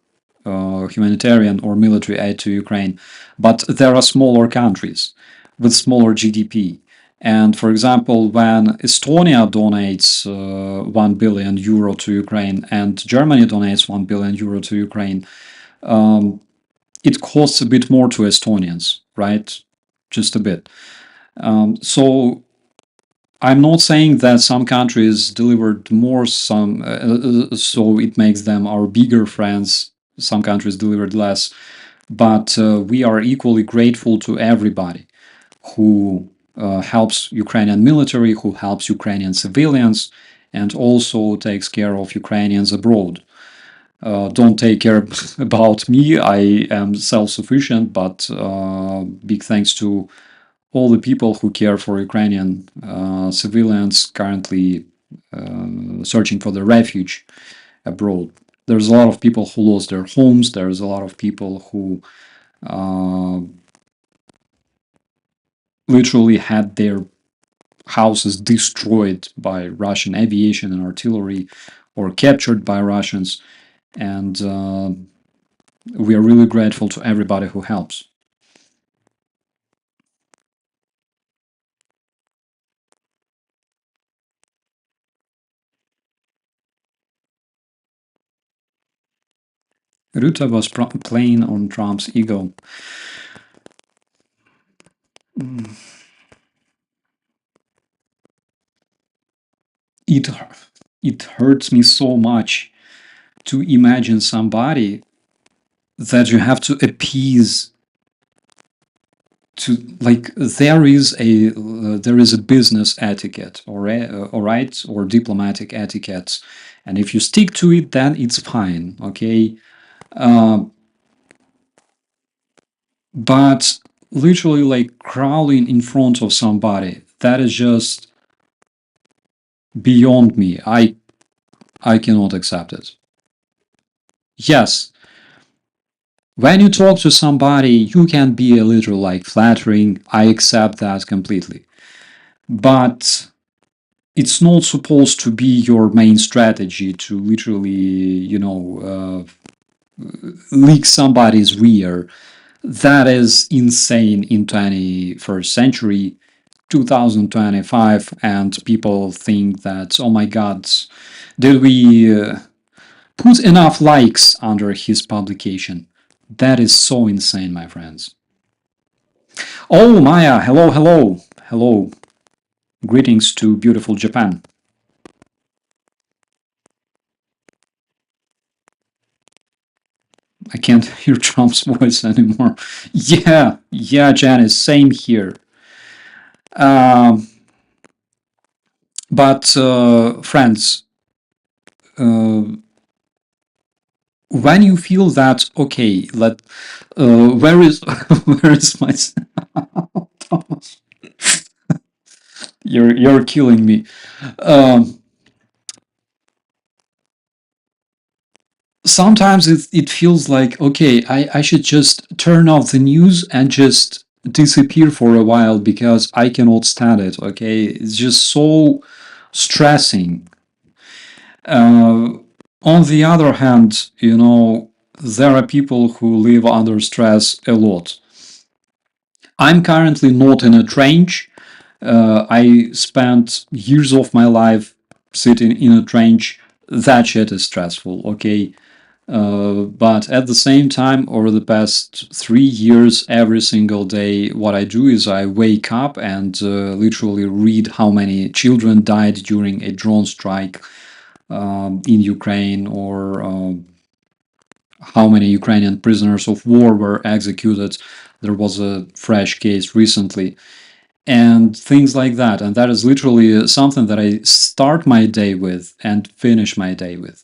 humanitarian or military aid to Ukraine, but there are smaller countries with smaller GDP. And for example, when Estonia donates 1 billion euro to Ukraine and Germany donates 1 billion euro to Ukraine, it costs a bit more to Estonians, right? Just a bit. So I'm not saying that some countries delivered more, so it makes them our bigger friends. Some countries delivered less, but we are equally grateful to everybody who helps Ukrainian military, who helps Ukrainian civilians, and also takes care of Ukrainians abroad. Don't take care about me. I am self-sufficient, but big thanks to all the people who care for Ukrainian civilians currently searching for their refuge abroad. There's a lot of people who lost their homes. There's a lot of people who literally had their houses destroyed by Russian aviation and artillery or captured by Russians. And we are really grateful to everybody who helps. Ruta was playing on Trump's ego. It hurts me so much to imagine somebody that you have to appease to, like, there is a business etiquette, all right, or diplomatic etiquette, and if you stick to it, then it's fine, okay. But literally, like, crawling in front of somebody, that is just beyond me. I cannot accept it. Yes, when you talk to somebody, you can be a little like flattering. I accept that completely. But it's not supposed to be your main strategy to literally, you know, leak somebody's rear. That is insane in 21st century, 2025, and people think that, oh my god, did we put enough likes under his publication? That is so insane, my friends. Oh, Maya, hello, hello, hello. Greetings to beautiful Japan. I can't hear Trump's voice anymore. Yeah, Janice, same here. But friends, when you feel that, okay, where is where is my Thomas? You're killing me. Sometimes it feels like, okay, I should just turn off the news and just disappear for a while because I cannot stand it, okay? It's just so stressing. On the other hand, you know, there are people who live under stress a lot. I'm currently not in a trench. I spent years of my life sitting in a trench. That shit is stressful, okay? But at the same time, over the past 3 years, every single day, what I do is I wake up and literally read how many children died during a drone strike in Ukraine, or how many Ukrainian prisoners of war were executed. There was a fresh case recently, and things like that. And that is literally something that I start my day with and finish my day with.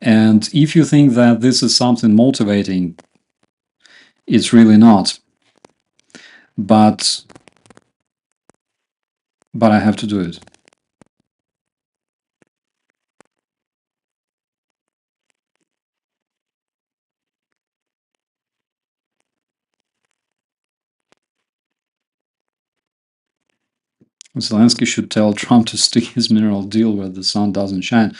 And if you think that this is something motivating, it's really not. But I have to do it. Zelensky should tell Trump to stick his mineral deal where the sun doesn't shine.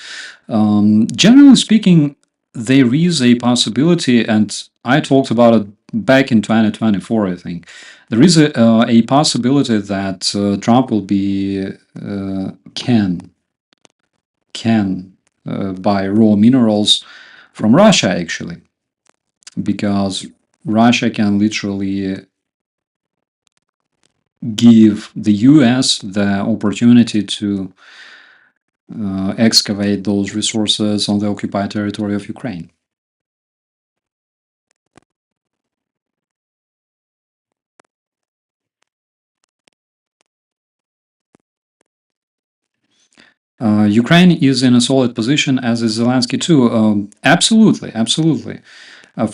Generally speaking, there is a possibility, and I talked about it back in 2024, I think. There is a possibility that Trump will be can buy raw minerals from Russia, actually, because Russia can literally give the US the opportunity to excavate those resources on the occupied territory of Ukraine. Ukraine is in a solid position, as is Zelensky too. Absolutely, absolutely.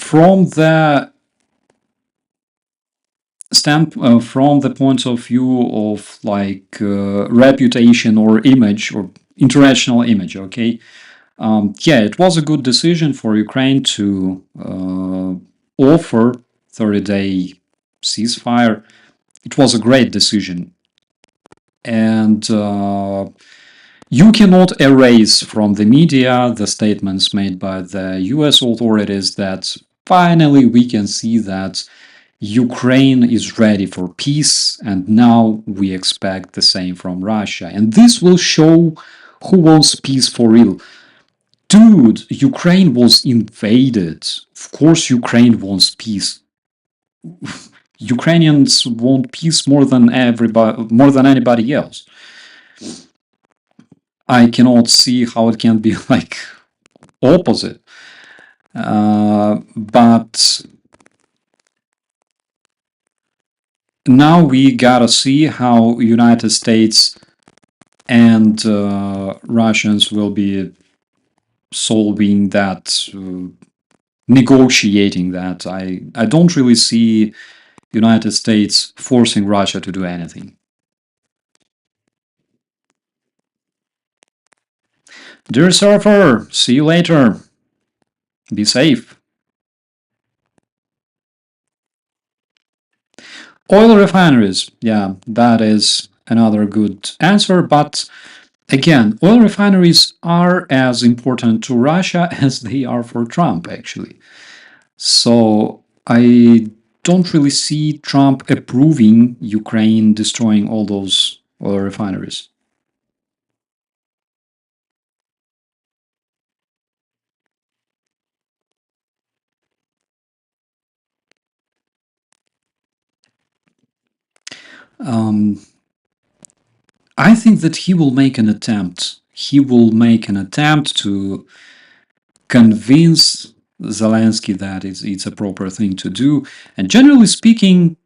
From the from the point of view of like reputation or image or international image, okay. Yeah, it was a good decision for Ukraine to offer 30-day ceasefire. It was a great decision, and you cannot erase from the media the statements made by the US authorities that finally we can see that Ukraine is ready for peace, and now we expect the same from Russia. And this will show who wants peace for real. Dude, Ukraine was invaded. Of course, Ukraine wants peace. Ukrainians want peace more than anybody else. I cannot see how it can be like opposite. But now we gotta see how United States and Russians will be solving that, negotiating that. I don't really see United States forcing Russia to do anything. Dear surfer, see you later. Be safe. Oil refineries, yeah, that is another good answer, but again, oil refineries are as important to Russia as they are for Trump, actually. So I don't really see Trump approving Ukraine destroying all those oil refineries. I think that he will make an attempt. He will make an attempt to convince Zelensky that it's a proper thing to do. And generally speaking,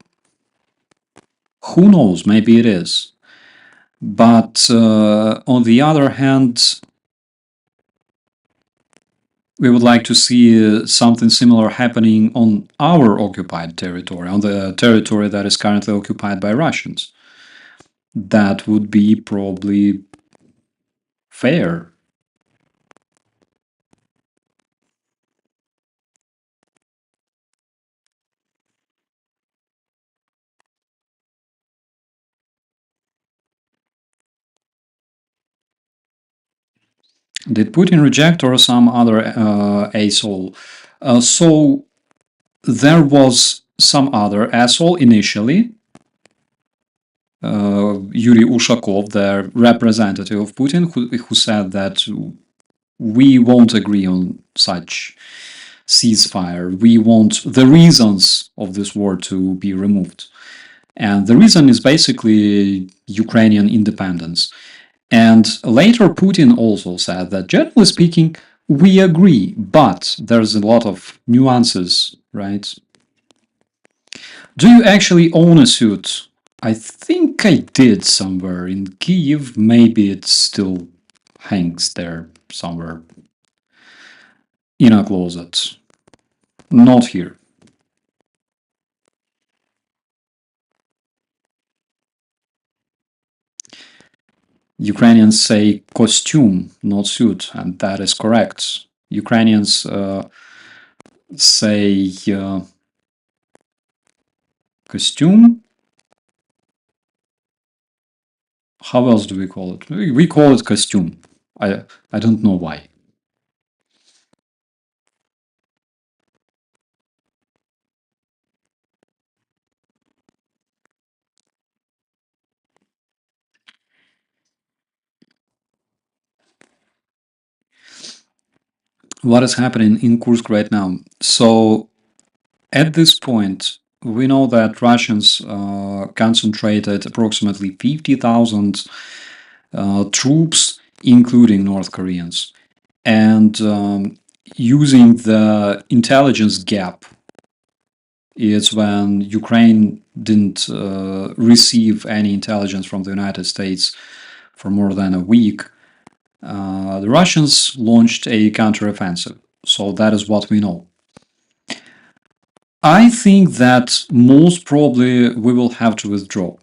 who knows, maybe it is. But on the other hand, we would like to see something similar happening on our occupied territory, on the territory that is currently occupied by Russians. That would be probably fair. Did Putin reject or some other asshole? So there was some other asshole initially, Yuri Ushakov, the representative of Putin, who said that we won't agree on such ceasefire. We want the reasons of this war to be removed. And the reason is basically Ukrainian independence. And later, Putin also said that, generally speaking, we agree, but there's a lot of nuances, right? Do you actually own a suit? I think I did somewhere in Kyiv. Maybe it still hangs there somewhere in a closet. Not here. Ukrainians say costume, not suit, and that is correct. Ukrainians say costume. How else do we call it? We call it costume. I don't know why. What is happening in Kursk right now? So at this point, we know that Russians concentrated approximately 50,000 troops, including North Koreans, and using the intelligence gap. It's when Ukraine didn't receive any intelligence from the United States for more than a week. The Russians launched a counteroffensive. So that is what we know. I think that most probably we will have to withdraw.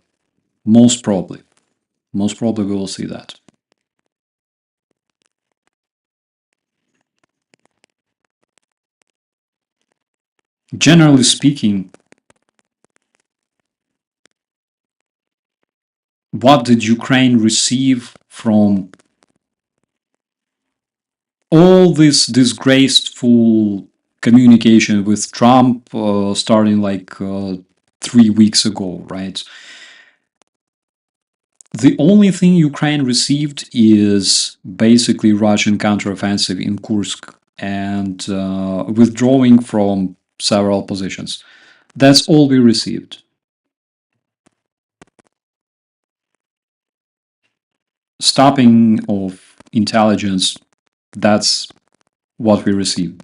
Most probably. Most probably we will see that. Generally speaking, what did Ukraine receive from all this disgraceful communication with Trump starting like 3 weeks ago, right? The only thing Ukraine received is basically Russian counteroffensive in Kursk and withdrawing from several positions. That's all we received. Stopping of intelligence, that's what we received.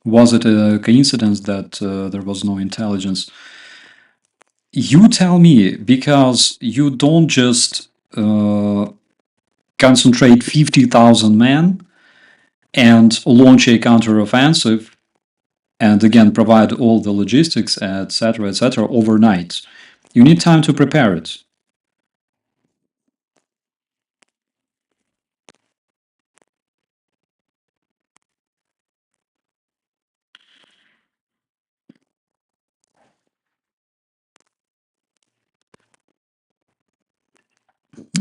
Was it a coincidence that there was no intelligence? You tell me, because you don't just concentrate 50,000 men and launch a counteroffensive and again provide all the logistics, etc., overnight. You need time to prepare it.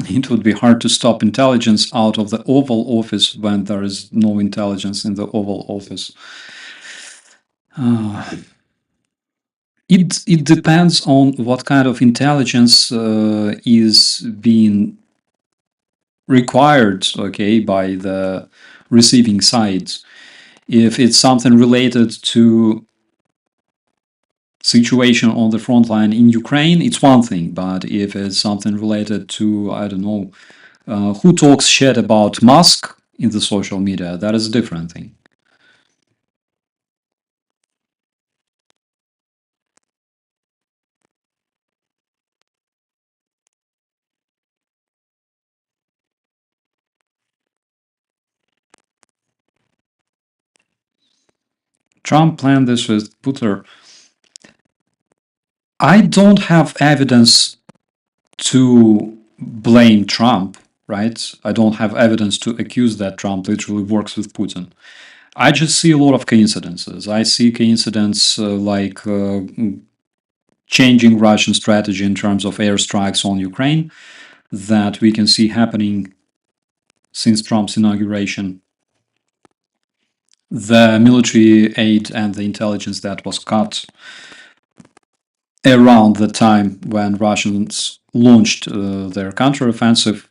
It would be hard to stop intelligence out of the Oval Office when there is no intelligence in the Oval Office. It depends on what kind of intelligence is being required, okay, by the receiving side. If it's something related to situation on the front line in Ukraine, it's one thing. But if it's something related to, I don't know, who talks shit about Musk in the social media, that is a different thing. Trump planned this with Putin. I don't have evidence to blame Trump, right? I don't have evidence to accuse that Trump literally works with Putin. I just see a lot of coincidences. I see coincidence like changing Russian strategy in terms of airstrikes on Ukraine that we can see happening since Trump's inauguration. The military aid and the intelligence that was cut. around the time when Russians launched their counteroffensive,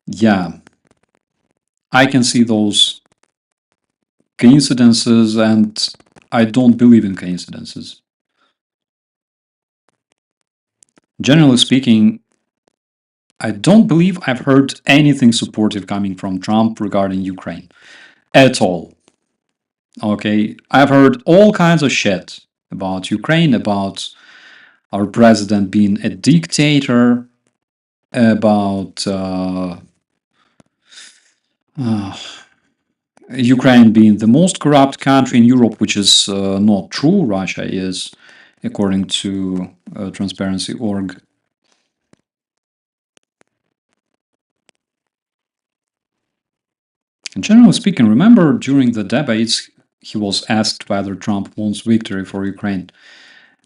yeah, I can see those coincidences, and I don't believe in coincidences. Generally speaking, I don't believe I've heard anything supportive coming from Trump regarding Ukraine at all. Okay, I've heard all kinds of shit about Ukraine, about our president being a dictator, about uh, Ukraine being the most corrupt country in Europe, which is not true. Russia is, according to Transparency Org. And generally speaking, remember during the debates, he was asked whether Trump wants victory for Ukraine.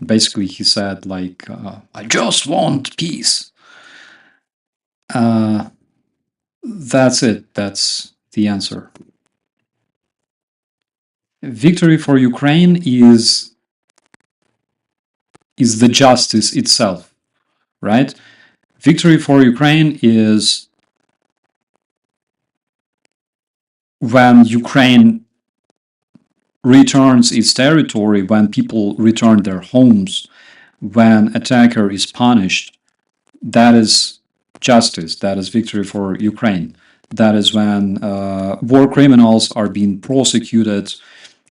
Basically, he said, like, I just want peace. That's it. That's the answer. Victory for Ukraine is the justice itself, right? Victory for Ukraine is when Ukraine returns its territory, when people return their homes, when attacker is punished. That is justice. That is victory for Ukraine. That is when war criminals are being prosecuted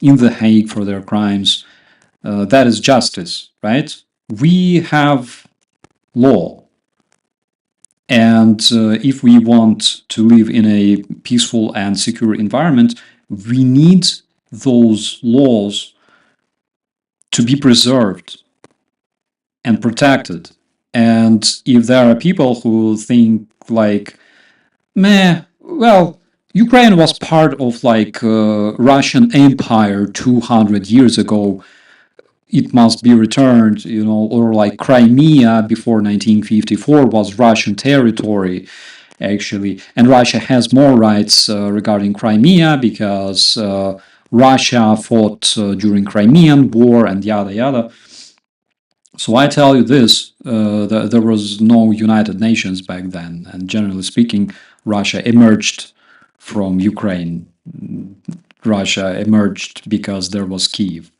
in The Hague for their crimes. That is justice, right? We have law. And if we want to live in a peaceful and secure environment, we need those laws to be preserved and protected. And if there are people who think like, meh, well, Ukraine was part of like Russian Empire 200 years ago, it must be returned, you know, or like Crimea before 1954 was Russian territory, actually. And Russia has more rights regarding Crimea because Russia fought during Crimean War and yada yada. So I tell you this, there was no United Nations back then, and generally speaking, Russia emerged from Ukraine. Russia emerged because there was Kiev,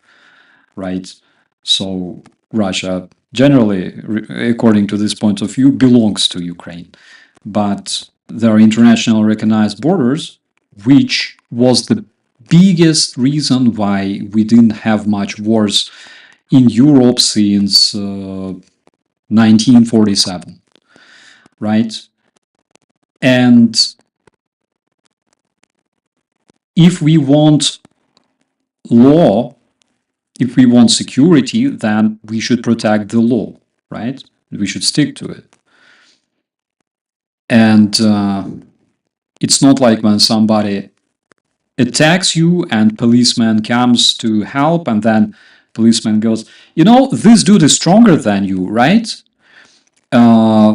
right? So Russia, generally, according to this point of view, belongs to Ukraine. But there are international recognized borders, which was the biggest reason why we didn't have much wars in Europe since 1947, right? And if we want law, if we want security, then we should protect the law, right? We should stick to it. And it's not like when somebody attacks you and policeman comes to help and then policeman goes, you know, this dude is stronger than you, right?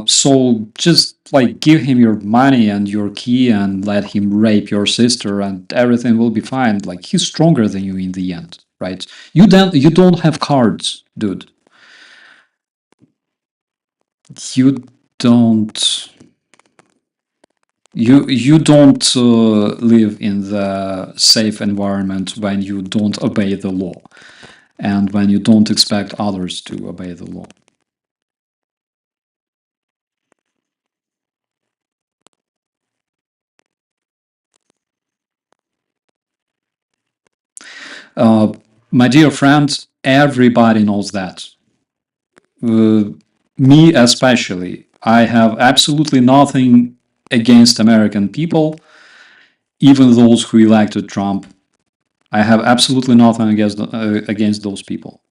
So just like give him your money and your key and let him rape your sister and everything will be fine. Like he's stronger than you in the end, right? You don't have cards, dude. You don't you don't live in the safe environment when you don't obey the law and when you don't expect others to obey the law. My dear friends, everybody knows that. Uh, Me especially. I have absolutely nothing against American people, even those who elected Trump. I have absolutely nothing against those people.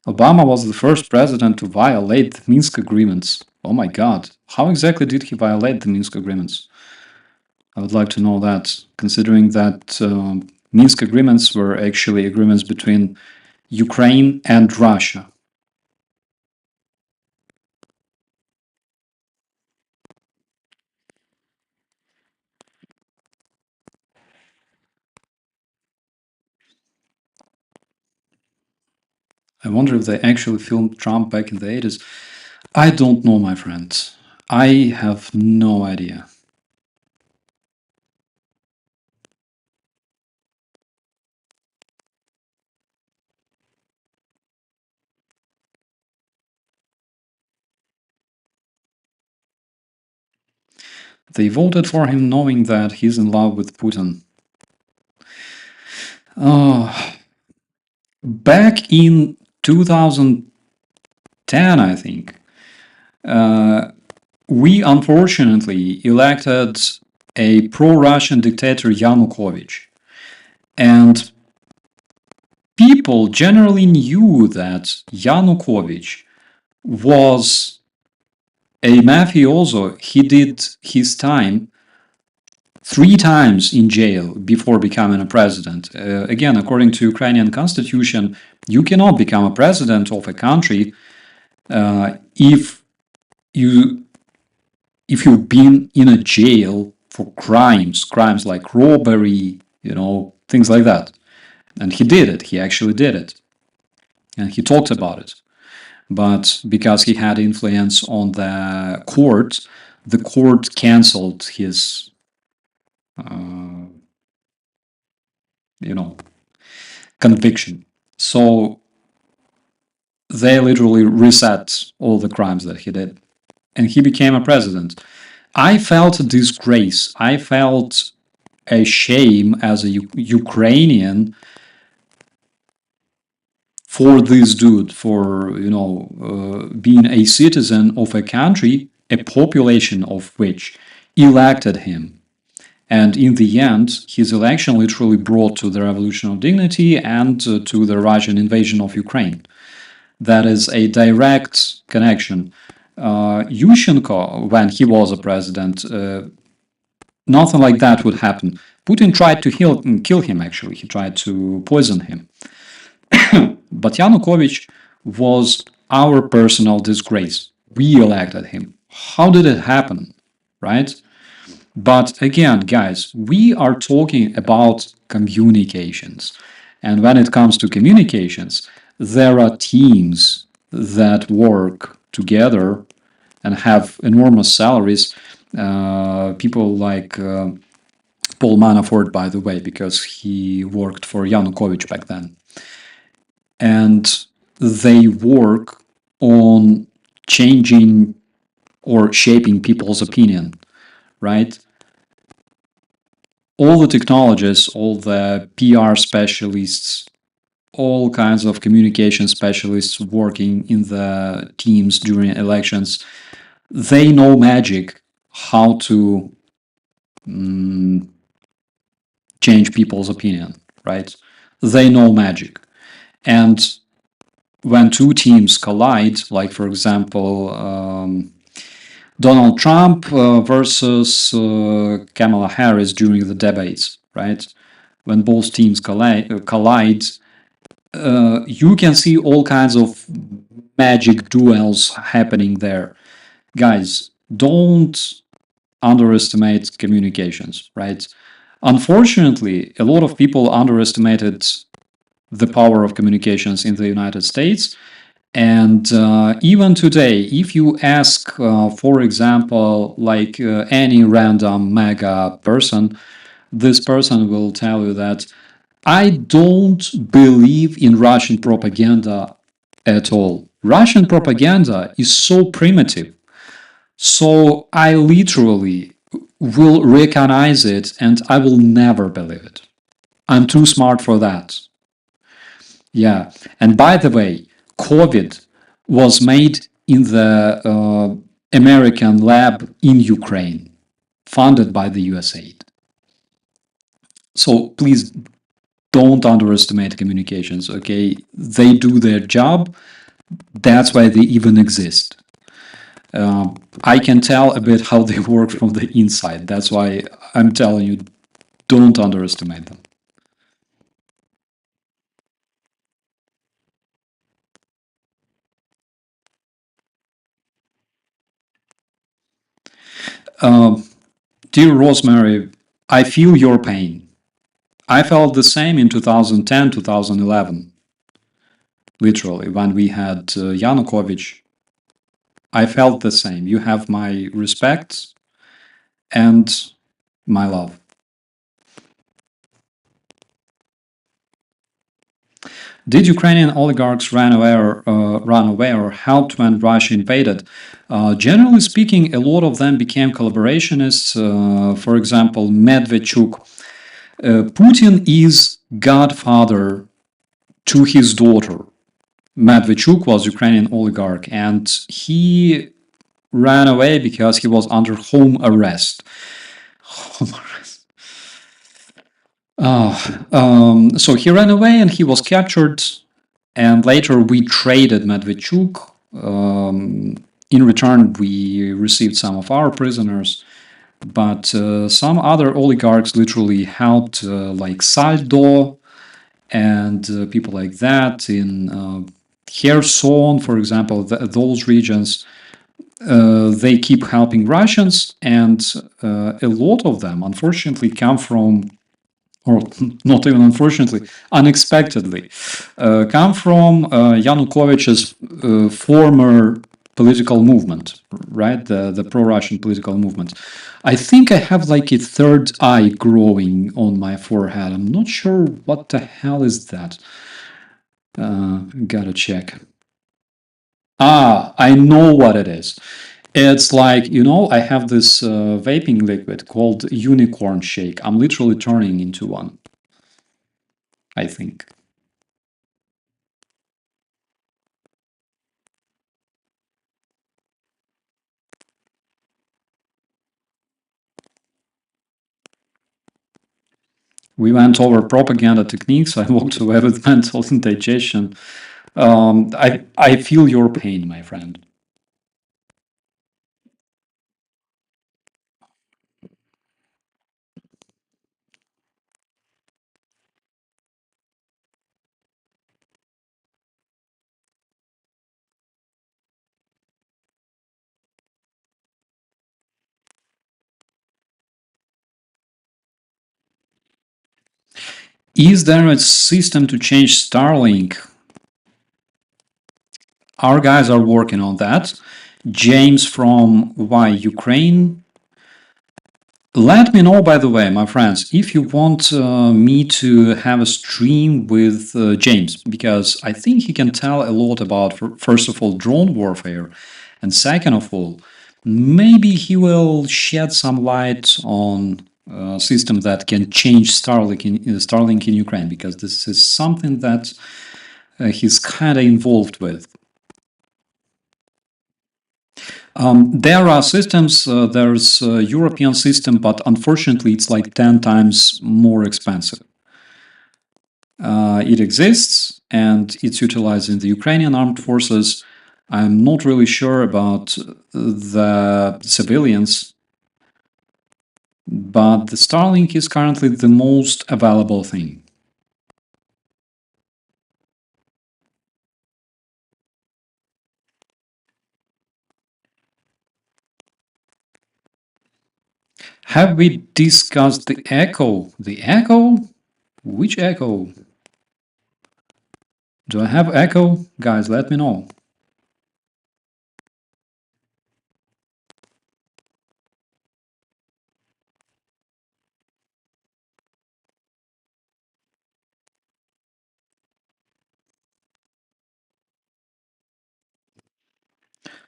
Obama was the first president to violate the Minsk agreements. Oh my God. How exactly did he violate the Minsk agreements? I would like to know that, considering that Minsk agreements were actually agreements between Ukraine and Russia. I wonder if they actually filmed Trump back in the 80s. I don't know, my friends. I have no idea. They voted for him knowing that he's in love with Putin. Back in 2010, I think, we unfortunately elected a pro-Russian dictator Yanukovych. And people generally knew that Yanukovych was a mafioso. He did his time 3 times in jail before becoming a president. Again, according to Ukrainian constitution, you cannot become a president of a country if you've been in a jail for crimes like robbery, things like that. And he did it. He actually did it. And he talked about it. But because he had influence on the court canceled his, conviction. So they literally reset all the crimes that he did. And he became a president. I felt a disgrace. I felt a shame as a Ukrainian for this dude, for being a citizen of a country, a population of which elected him. And in the end, his election literally brought to the revolution of dignity and to the Russian invasion of Ukraine. That is a direct connection. Yushchenko, when he was a president, nothing like that would happen. Putin tried to kill him, actually. He tried to poison him. But Yanukovych was our personal disgrace. We elected him. How did it happen, right? But again, guys, we are talking about communications. And when it comes to communications, there are teams that work together and have enormous salaries. People like Paul Manafort, by the way, because he worked for Yanukovych back then. And they work on changing or shaping people's opinion, right? All the technologists, all the PR specialists, all kinds of communication specialists working in the teams during elections, they know magic how to change people's opinion, right? They know magic. And when two teams collide, like for example, Donald Trump versus Kamala Harris during the debates, right? When both teams collide, you can see all kinds of magic duels happening there. Guys, don't underestimate communications, right? Unfortunately, a lot of people underestimated the power of communications in the United States. And even today, if you ask, for example, like any random MAGA person, this person will tell you that I don't believe in Russian propaganda at all. Russian propaganda is so primitive. So I literally will recognize it and I will never believe it. I'm too smart for that. Yeah. And by the way, COVID was made in the American lab in Ukraine, funded by the US aid. So please don't underestimate communications, okay? They do their job. That's why they even exist. I can tell a bit how they work from the inside. That's why I'm telling you, don't underestimate them. Dear Rosemary, I feel your pain. I felt the same in 2010, 2011. Literally, when we had Yanukovych, I felt the same. You have my respect and my love. Did Ukrainian oligarchs run away or helped when Russia invaded? Generally speaking, a lot of them became collaborationists. For example, Medvedchuk. Putin is godfather to his daughter. Medvedchuk was Ukrainian oligarch, and he ran away because he was under home arrest. Home arrest. So he ran away and he was captured, and later we traded Medvedchuk. In return, we received some of our prisoners, but some other oligarchs literally helped, like Saldo and people like that in Kherson, for example, those regions. They keep helping Russians, and a lot of them, unfortunately, come from, or not even unfortunately, unexpectedly, come from Yanukovych's former political movement, right? The pro-Russian political movement. I think I have like a third eye growing on my forehead. I'm not sure what the hell is that. Gotta check. I know what it is. It's like, I have this vaping liquid called unicorn shake. I'm literally turning into one, I think. We went over propaganda techniques. I walked away with mental indigestion. I feel your pain, my friend. Is there a system to change Starlink? Our guys are working on that. James from Why Ukraine. Let me know, by the way, my friends, if you want me to have a stream with James, because I think he can tell a lot about, first of all, drone warfare, and second of all, maybe he will shed some light on a system that can change Starlink in Ukraine, because this is something that he's kind of involved with. There are systems, there's a European system, but unfortunately it's like 10 times more expensive. It exists and it's utilized in the Ukrainian armed forces. I'm not really sure about the civilians, but the Starlink is currently the most available thing. Have we discussed the echo? The echo? Which echo? Do I have echo? Guys, let me know.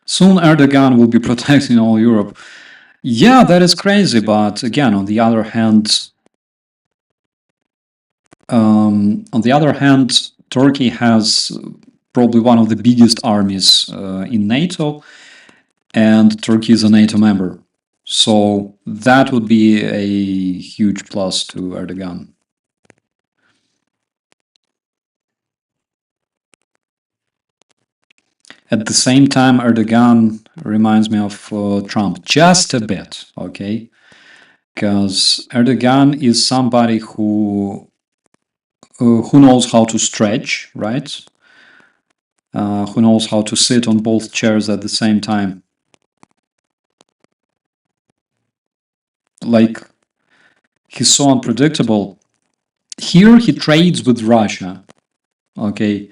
Soon Erdogan will be protecting all Europe. Yeah, that is crazy, but again, on the other hand, Turkey has probably one of the biggest armies in NATO, and Turkey is a NATO member. So that would be a huge plus to Erdogan. At the same time, Erdogan reminds me of Trump just a bit, okay? Because Erdogan is somebody who knows how to stretch, right? Who knows how to sit on both chairs at the same time. Like, he's so unpredictable. Here he trades with Russia, okay?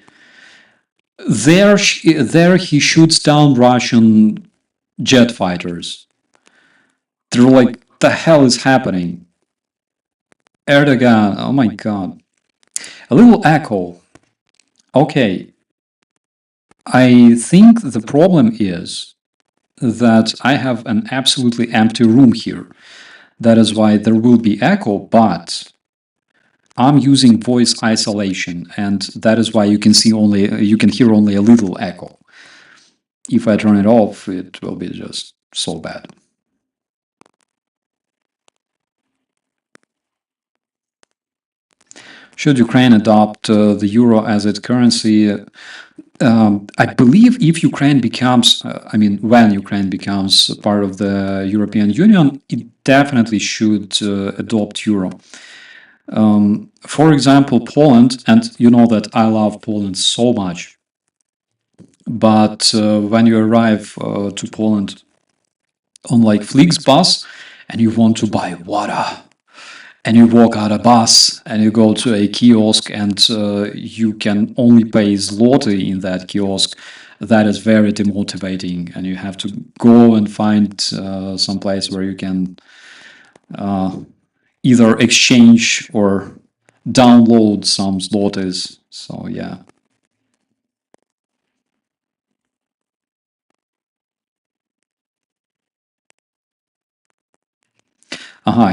There he shoots down Russian jet fighters. They're like, the hell is happening? Erdogan, oh my god. A little echo. Okay, I think the problem is that I have an absolutely empty room here. That is why there will be echo, but I'm using voice isolation, and that is why you can hear only a little echo. If I turn it off, it will be just so bad. Should Ukraine adopt the euro as its currency? I believe if Ukraine becomes, when Ukraine becomes part of the European Union, it definitely should adopt euro. For example, Poland, and you know that I love Poland so much, but when you arrive to Poland on like Flixbus and you want to buy water, and you walk out a bus and you go to a kiosk and you can only pay zloty in that kiosk, that is very demotivating, and you have to go and find some place where you can either exchange or download some zlotys. So yeah.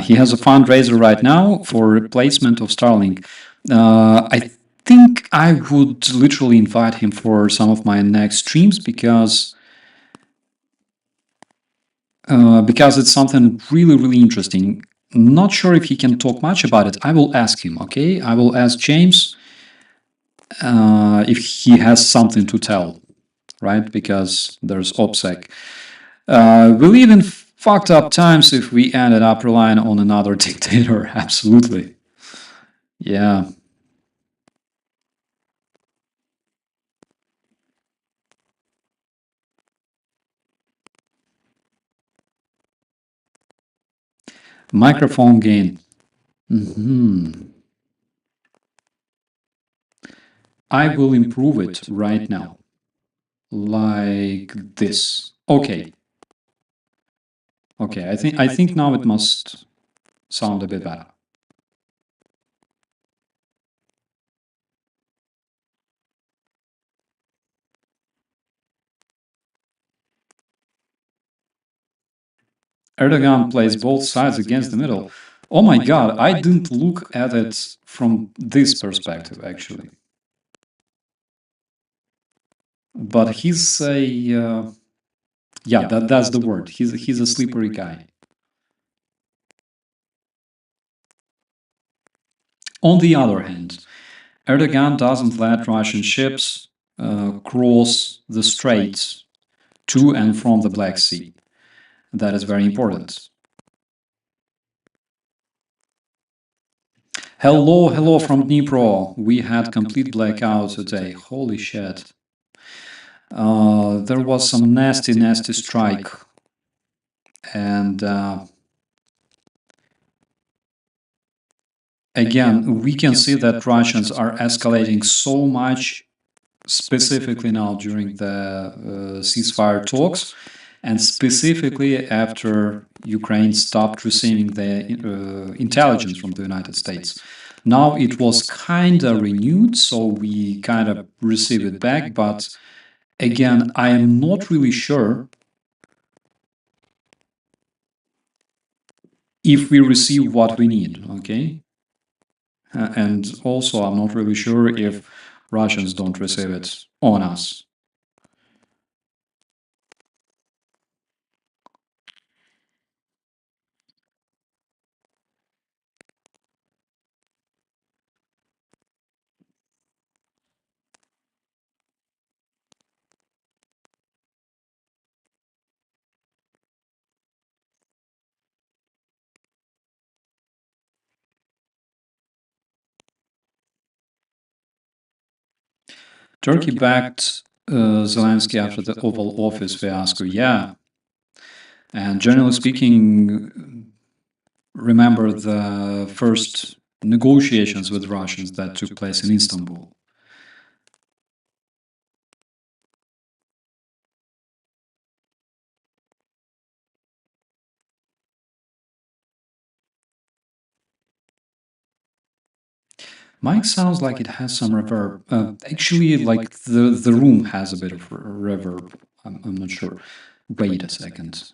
He has a fundraiser right now for replacement of Starlink. I think I would literally invite him for some of my next streams because it's something really, really interesting. Not sure if he can talk much about it. I will ask him, okay? I will ask James if he has something to tell, right? Because there's OPSEC. We live in fucked up times if we ended up relying on another dictator. Absolutely. Yeah. Microphone gain. I will improve it right now. Like this. Okay. Okay, I think now it must sound a bit better. Erdogan plays both sides against the middle. Oh my god, I didn't look at it from this perspective actually. But he's a yeah, that's the word. He's a slippery guy. On the other hand, Erdogan doesn't let Russian ships cross the straits to and from the Black Sea. That is very important. Hello, hello from Dnipro. We had complete blackout today. Holy shit. There was some nasty, nasty strike. And again, we can see that Russians are escalating so much, specifically now during the ceasefire talks, and specifically after Ukraine stopped receiving the intelligence from the United States. Now it was kind of renewed, so we kind of receive it back, but again, I am not really sure if we receive what we need, okay? And also, I'm not really sure if Russians don't receive it on us. Turkey backed Zelensky after the Oval Office fiasco. Yeah. And generally speaking, remember the first negotiations with Russians that took place in Istanbul. Mic sounds like it has some reverb. Actually, like the room has a bit of reverb. I'm not sure. Wait a second.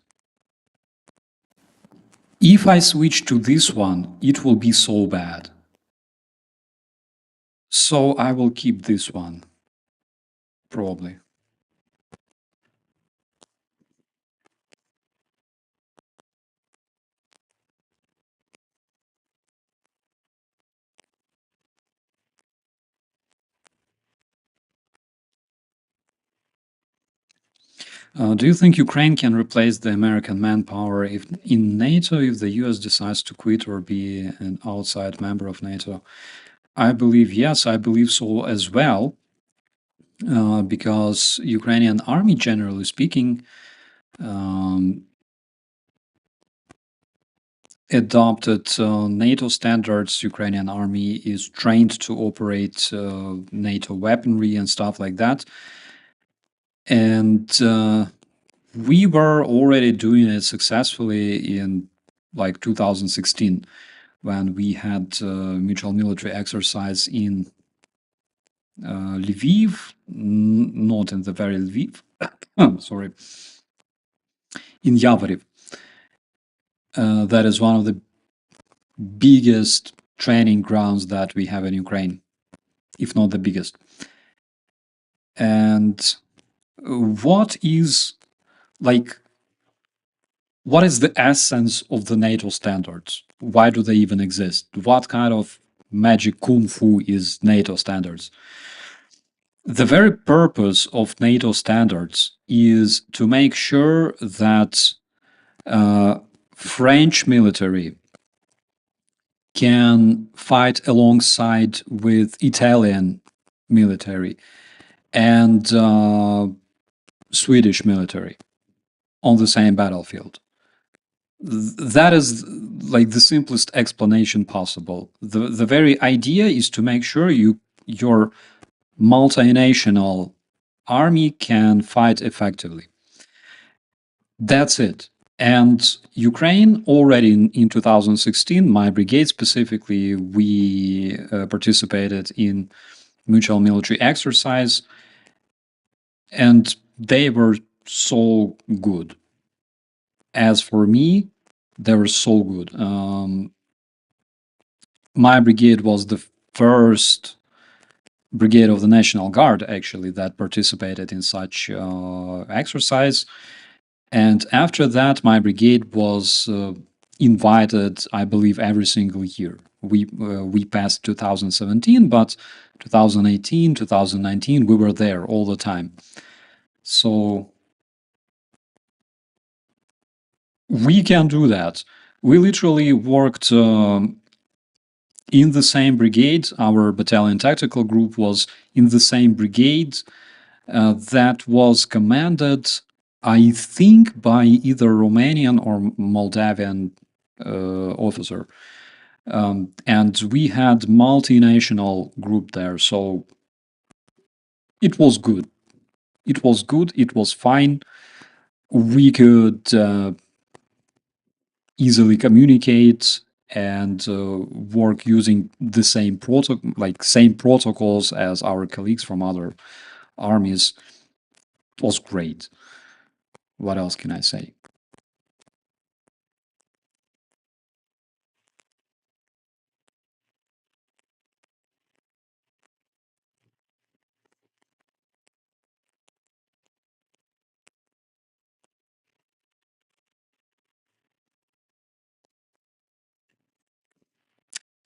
If I switch to this one, it will be so bad. So I will keep this one, probably. Do you think Ukraine can replace the American manpower if in NATO if the US decides to quit or be an outside member of NATO? I believe yes, I believe so as well, because Ukrainian army, generally speaking, adopted NATO standards. Ukrainian army is trained to operate NATO weaponry and stuff like that. And we were already doing it successfully in like 2016 when we had mutual military exercise in Lviv, not in the very Lviv, sorry, in Yavoriv. That is one of the biggest training grounds that we have in Ukraine, if not the biggest. And what is the essence of the NATO standards? Why do they even exist? What kind of magic kung fu is NATO standards? The very purpose of NATO standards is to make sure that French military can fight alongside with Italian military and Swedish military on the same battlefield. That is like the simplest explanation possible. The very idea is to make sure your multinational army can fight effectively. That's it. And Ukraine already in 2016, my brigade specifically, we participated in mutual military exercise, and they were so good. As for me, they were so good. My brigade was the first brigade of the National Guard, actually, that participated in such exercise. And after that, my brigade was invited, I believe, every single year. We passed 2017, but 2018, 2019, we were there all the time. So we can do that. We literally worked in the same brigade. Our battalion tactical group was in the same brigade that was commanded, I think, by either Romanian or Moldavian officer. And we had multinational group there, so it was good. It was good. It was fine. We could easily communicate and work using the same protocols as our colleagues from other armies. It was great. What else can I say?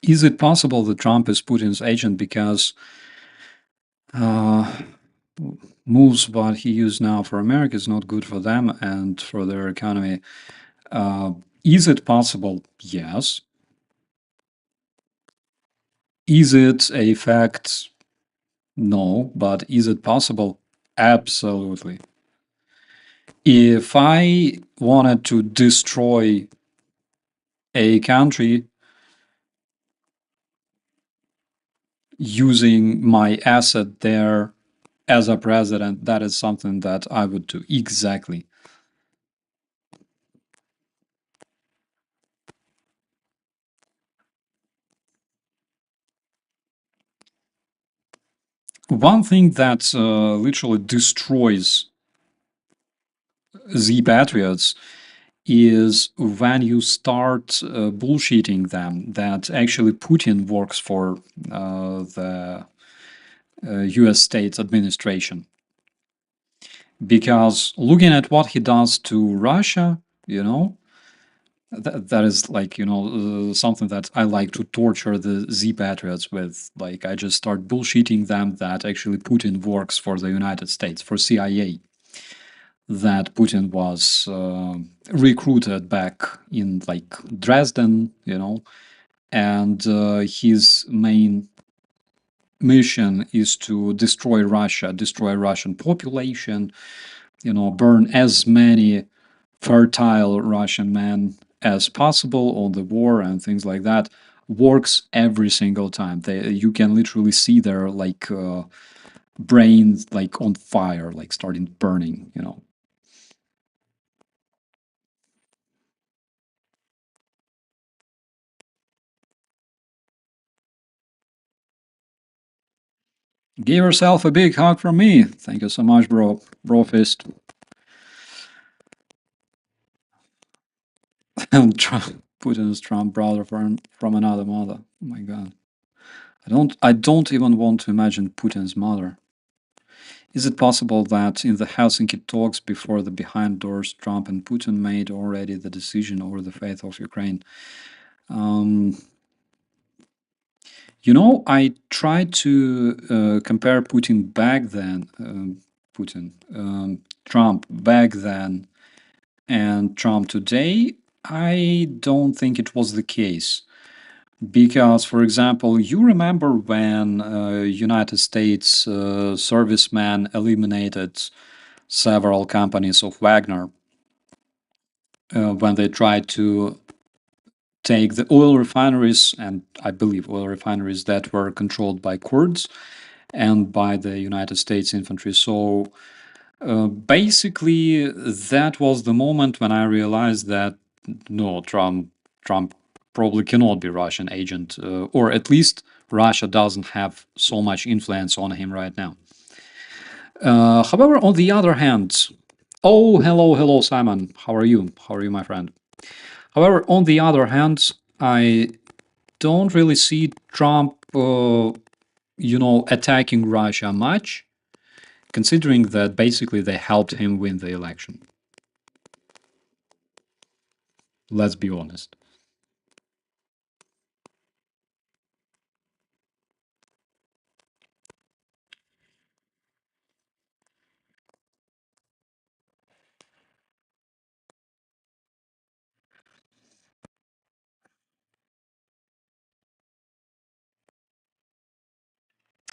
Is it possible that Trump is Putin's agent because moves what he used now for America is not good for them and for their economy? Is it possible? Yes. Is it a fact? No, but is it possible? Absolutely. If I wanted to destroy a country using my asset there as a president, that is something that I would do. Exactly. One thing that literally destroys the patriots is when you start bullshitting them that actually Putin works for the US state administration. Because looking at what he does to Russia, you know, that is like, something that I like to torture the Z patriots with. Like, I just start bullshitting them that actually Putin works for the United States, for CIA, that Putin was recruited back in like Dresden, and his main mission is to destroy Russia, destroy Russian population, burn as many fertile Russian men as possible on the war and things like that. Works every single time. You can literally see their like brains like on fire, like starting burning. Give yourself a big hug from me. Thank you so much, bro. Bro fist. And Putin's Trump brother from another mother. Oh my god. I don't even want to imagine Putin's mother. Is it possible that in the Helsinki talks before the behind doors, Trump and Putin made already the decision over the fate of Ukraine? Um, I tried to compare Putin back then, Trump back then, and Trump today. I don't think it was the case. Because, for example, you remember when United States servicemen eliminated several companies of Wagner when they tried to take the oil refineries, and I believe oil refineries that were controlled by Kurds and by the United States infantry. So basically, that was the moment when I realized that no, Trump probably cannot be Russian agent, or at least Russia doesn't have so much influence on him right now. However, on the other hand, oh, hello, Simon. How are you? How are you, my friend? However, on the other hand, I don't really see Trump, attacking Russia much, considering that basically they helped him win the election. Let's be honest.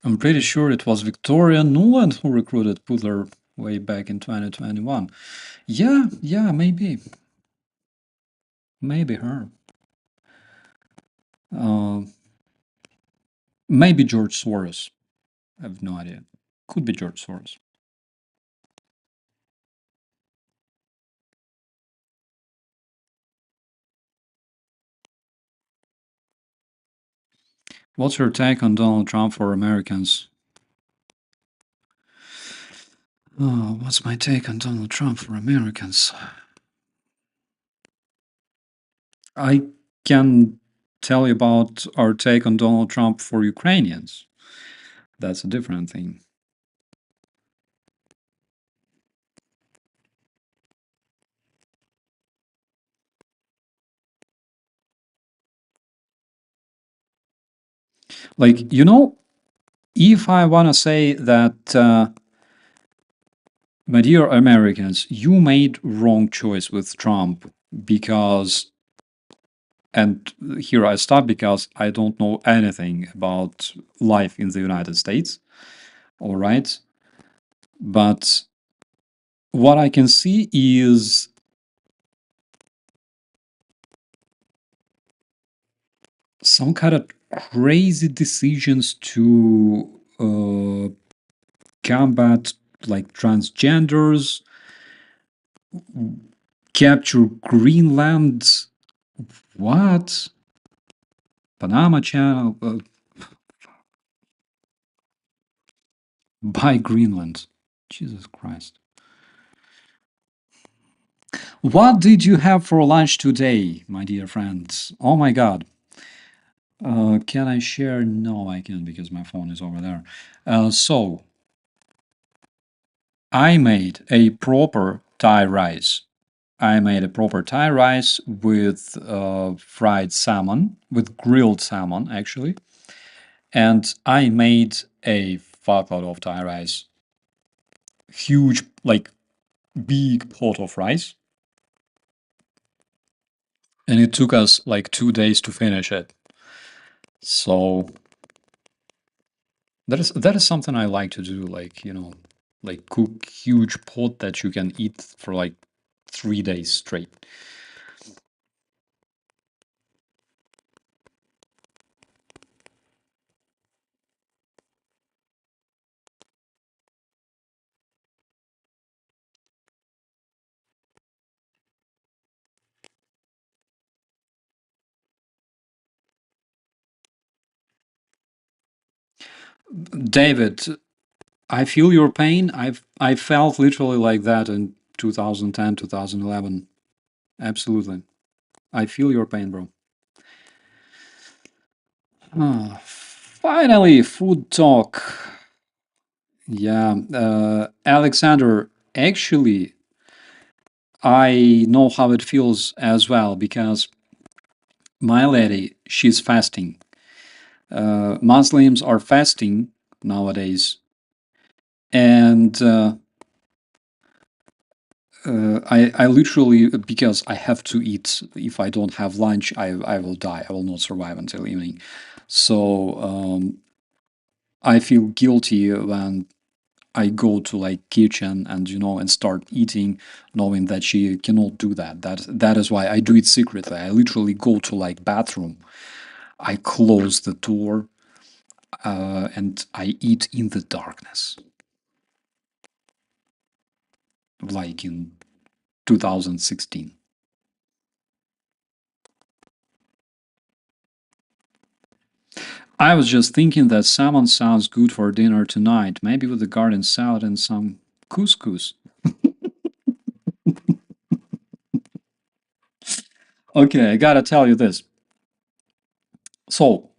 I'm pretty sure it was Victoria Nuland who recruited Putler way back in 2021. Yeah, maybe. Maybe her. Uh, maybe George Soros. I have no idea. Could be George Soros. What's your take on Donald Trump for Americans? Oh, what's my take on Donald Trump for Americans? I can tell you about our take on Donald Trump for Ukrainians. That's a different thing. Like, if I want to say that, my dear Americans, you made wrong choice with Trump because, and here I stop because I don't know anything about life in the United States. All right. But what I can see is some kind of crazy decisions to combat like transgenders, capture Greenland. What? Panama Channel, buy Greenland. Jesus Christ. What did you have for lunch today, my dear friends? Oh my God. Can I share? No, I can't because my phone is over there. So, I made a proper Thai rice. I made a proper Thai rice with fried salmon, with grilled salmon, actually. And I made a fuckload of Thai rice. Huge, like, big pot of rice. And it took us like 2 days to finish it. So that is something I like to do, like, like cook huge pot that you can eat for like 3 days straight. David, I feel your pain. I felt literally like that in 2010, 2011. Absolutely. I feel your pain, bro. Finally, food talk. Yeah, Alexander, actually, I know how it feels as well because my lady, she's fasting. Muslims are fasting nowadays, and I literally, because I have to eat. If I don't have lunch, I will die. I will not survive until evening. So I feel guilty when I go to like kitchen and and start eating, knowing that she cannot do that. That is why I do it secretly. I literally go to like bathroom. I close the door and I eat in the darkness, like in 2016. I was just thinking that salmon sounds good for dinner tonight, maybe with a garden salad and some couscous. Okay, I gotta tell you this. So,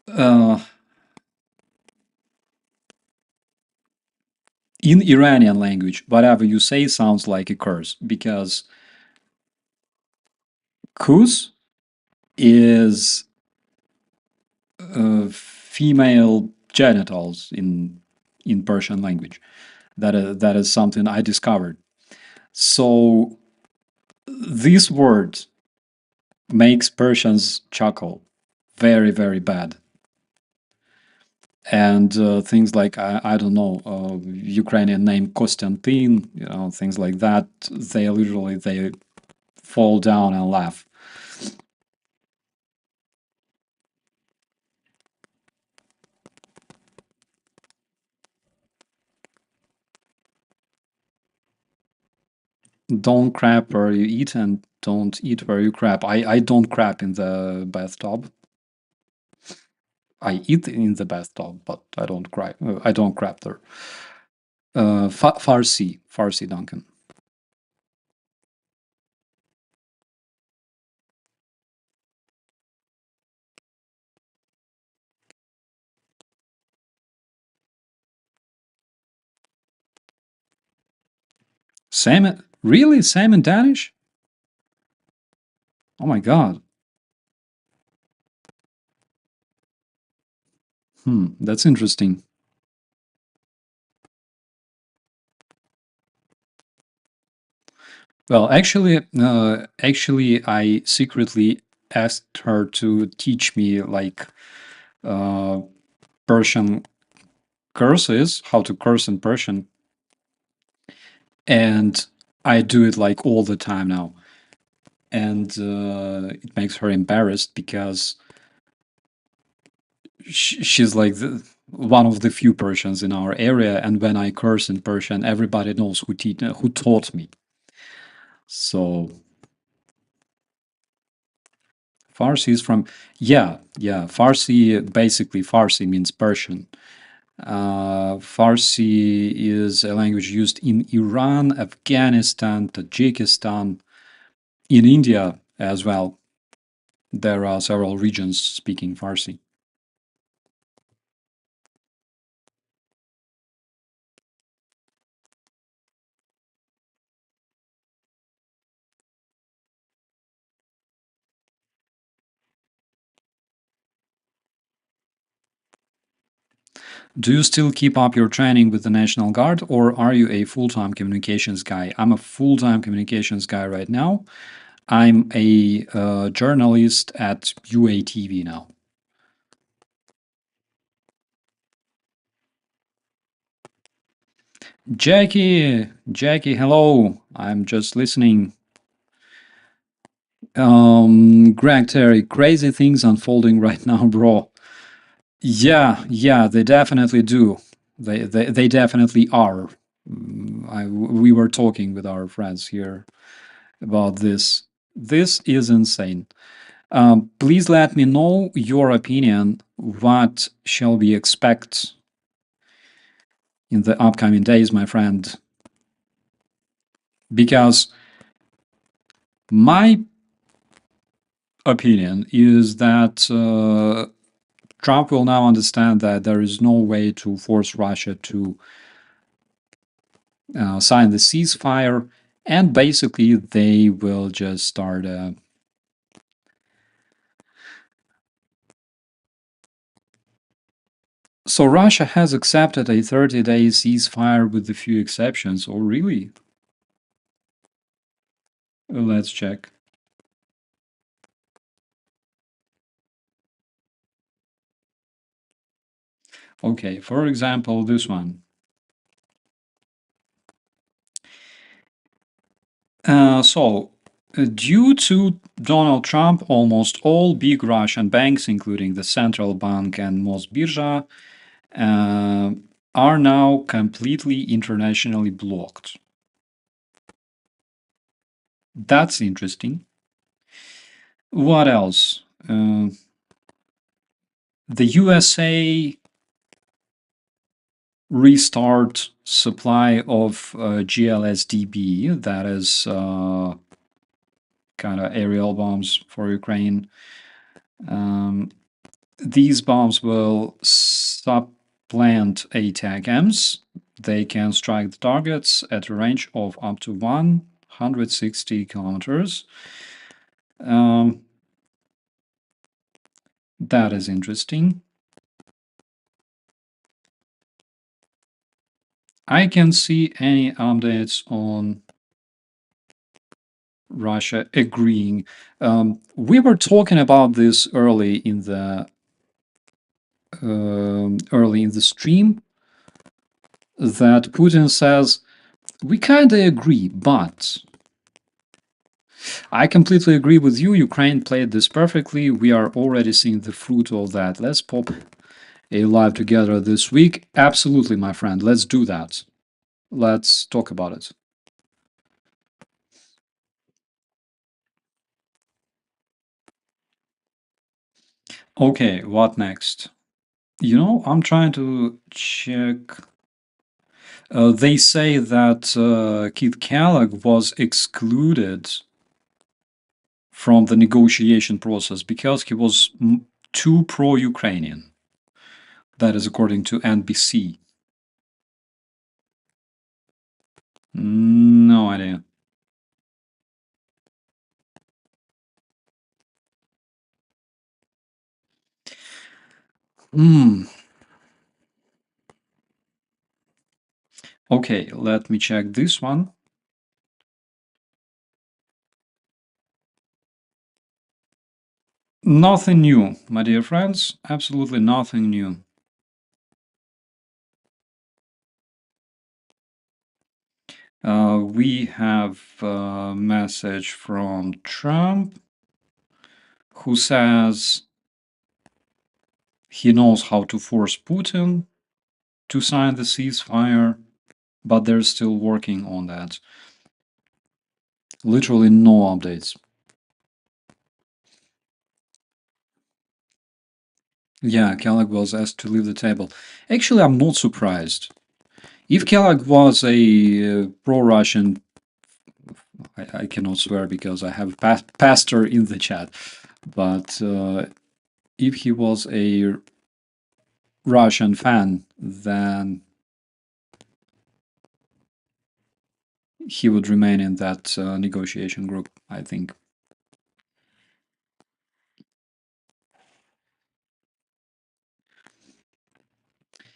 uh, in Iranian language, whatever you say sounds like a curse because kus is female genitals in Persian language. That is something I discovered. So this word makes Persians chuckle very, very bad. And things like, I don't know, Ukrainian name Konstantin, things like that, they fall down and laugh. Don't crap where you eat and don't eat where you crap. I don't crap in the bathtub. I eat in the bathtub, but I don't cry. I don't crap there. Farsi, Duncan. Salmon, really? Salmon Danish? Oh my god. That's interesting. Well, actually, I secretly asked her to teach me like uh, Persian curses, how to curse in Persian, and I do it like all the time now. And it makes her embarrassed because she's like one of the few Persians in our area, and when I curse in Persian, everybody knows who taught me. So Farsi is from, yeah, yeah. Farsi means Persian. Farsi is a language used in Iran, Afghanistan, Tajikistan, in India as well. There are several regions speaking Farsi. Do you still keep up your training with the National Guard, or are you a full-time communications guy? I'm a full-time communications guy right now. I'm a journalist at UATV now. Jackie, hello. I'm just listening. Greg Terry, crazy things unfolding right now, bro. Yeah, they definitely do. They definitely are. We were talking with our friends here about this. This is insane. Please let me know your opinion. What shall we expect in the upcoming days, my friend? Because my opinion is that Trump will now understand that there is no way to force Russia to sign the ceasefire, and basically they will just start so Russia has accepted a 30-day ceasefire with a few exceptions. Oh, really? Let's check. Okay, for example, this one. Due to Donald Trump, almost all big Russian banks, including the Central Bank and Mosbirja, uh, are now completely internationally blocked. That's interesting. What else? The USA restart supply of GLSDB, that is kind of aerial bombs for Ukraine. These bombs will supplant ATACMs. They can strike the targets at a range of up to 160 kilometers. That is interesting. I can see any updates on Russia agreeing. We were talking about this early in the stream, that Putin says we kind of agree, but I completely agree with you. Ukraine played this perfectly. We are already seeing the fruit of that. Let's pop a live together this week. Absolutely, my friend. Let's do that. Let's talk about it. Okay, what next? You know, I'm trying to check. They say that Keith Kellogg was excluded from the negotiation process because he was too pro-Ukrainian. That is according to NBC. No idea. Okay, let me check this one. Nothing new, my dear friends. Absolutely nothing new. We have a message from Trump who says he knows how to force Putin to sign the ceasefire, but they're still working on that. Literally no updates. Yeah, Kellogg was asked to leave the table. Actually, I'm not surprised. If Kellogg was a pro-Russian, I cannot swear because I have pastor in the chat, but if he was a Russian fan, then he would remain in that negotiation group, I think.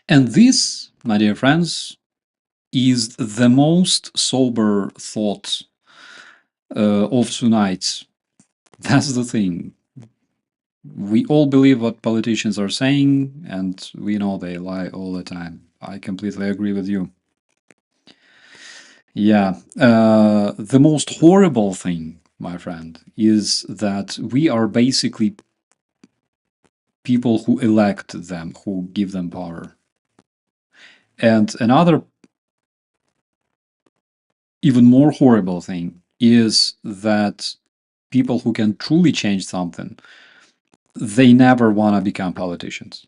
And this, my dear friends, is the most sober thought of tonight. That's the thing. We all believe what politicians are saying, and we know they lie all the time. I completely agree with you. Yeah. The most horrible thing, my friend, is that we are basically people who elect them, who give them power. And another even more horrible thing is that people who can truly change something, they never want to become politicians.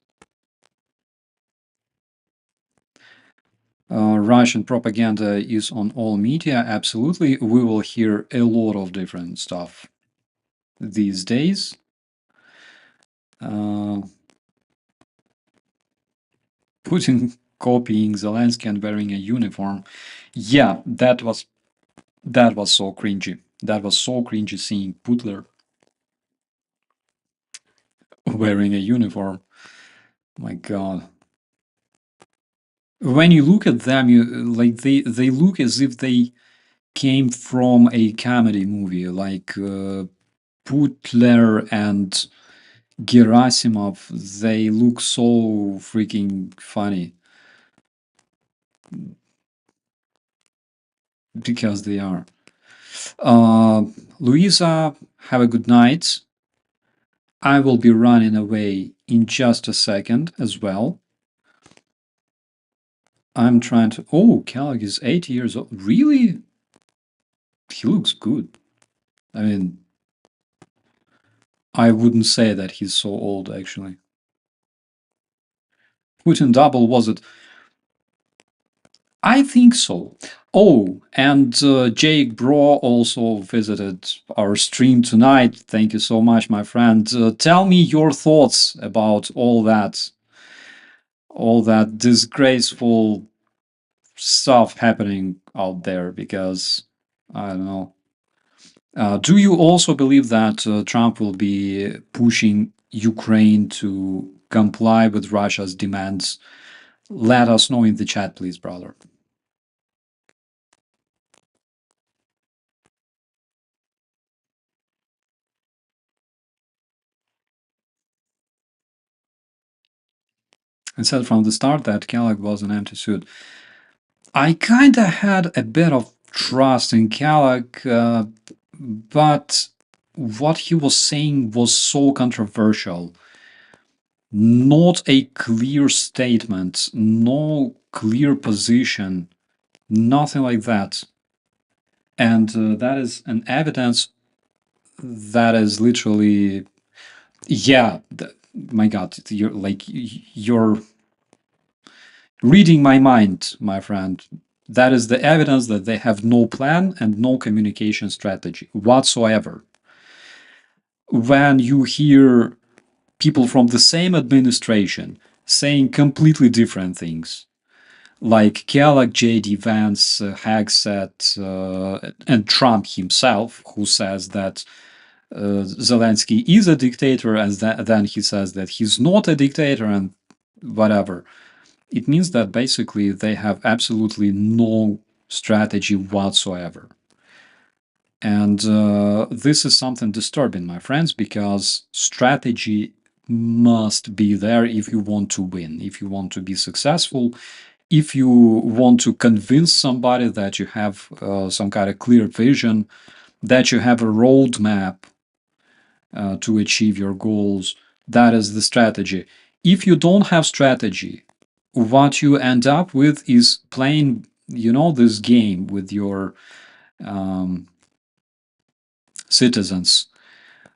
Russian propaganda is on all media, absolutely. We will hear a lot of different stuff these days. Putin copying Zelensky and wearing a uniform. Yeah, that was so cringy. That was so cringy seeing Putler wearing a uniform. My God. When you look at them, you like they look as if they came from a comedy movie, like Putler and Gerasimov. They look so freaking funny because they are. Louisa, have a good night. I will be running away in just a second as well. I'm trying to. Oh, Kellogg is 80 years old. Really? He looks good. I mean, I wouldn't say that he's so old, actually. Putin double, was it? I think so. Oh, and Jake Bro also visited our stream tonight. Thank you so much, my friend. Tell me your thoughts about all that disgraceful stuff happening out there, because I don't know. Do you also believe that Trump will be pushing Ukraine to comply with Russia's demands? Let us know in the chat, please, brother. I said from the start that Kellogg was an empty suit. I kind of had a bit of trust in Kellogg, but what he was saying was so controversial. Not a clear statement, no clear position, nothing like that. And that is an evidence that is literally, yeah, my God, you're reading my mind, my friend. That is the evidence that they have no plan and no communication strategy whatsoever. When you hear people from the same administration saying completely different things, like Kellogg, J.D. Vance, Hegseth, and Trump himself, who says that Zelensky is a dictator, and then he says that he's not a dictator and whatever. It means that basically they have absolutely no strategy whatsoever. And this is something disturbing, my friends, because strategy must be there if you want to win, if you want to be successful, if you want to convince somebody that you have some kind of clear vision, that you have a roadmap to achieve your goals, that is the strategy. If you don't have strategy, what you end up with is playing, this game with your citizens,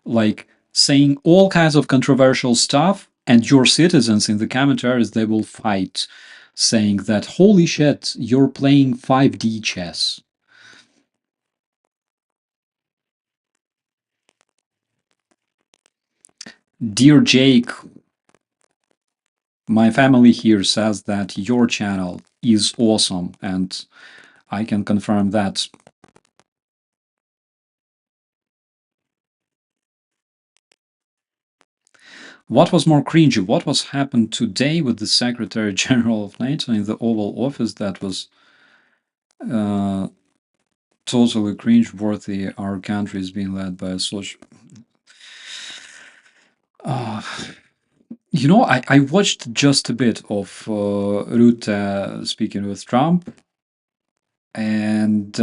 like saying all kinds of controversial stuff, and your citizens in the commentaries, they will fight, saying that, holy shit, you're playing 5D chess. Dear Jake, my family here says that your channel is awesome, and I can confirm that. What was more cringy? What was happened today with the Secretary General of NATO in the Oval Office that was totally cringe-worthy? Our country is being led by a social... I watched just a bit of Rutte speaking with Trump, and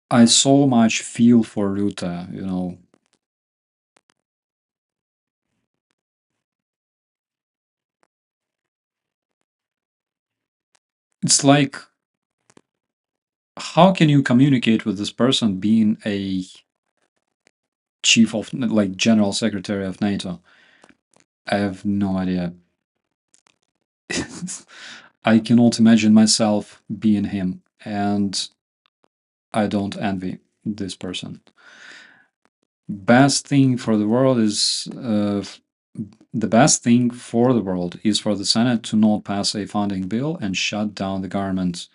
I so much feel for Rutte. It's like, how can you communicate with this person being a chief of, like, general secretary of NATO? I have no idea. I cannot imagine myself being him, and I don't envy this person. Best thing for the world is the best thing for the world is for the Senate to not pass a funding bill and shut down the government.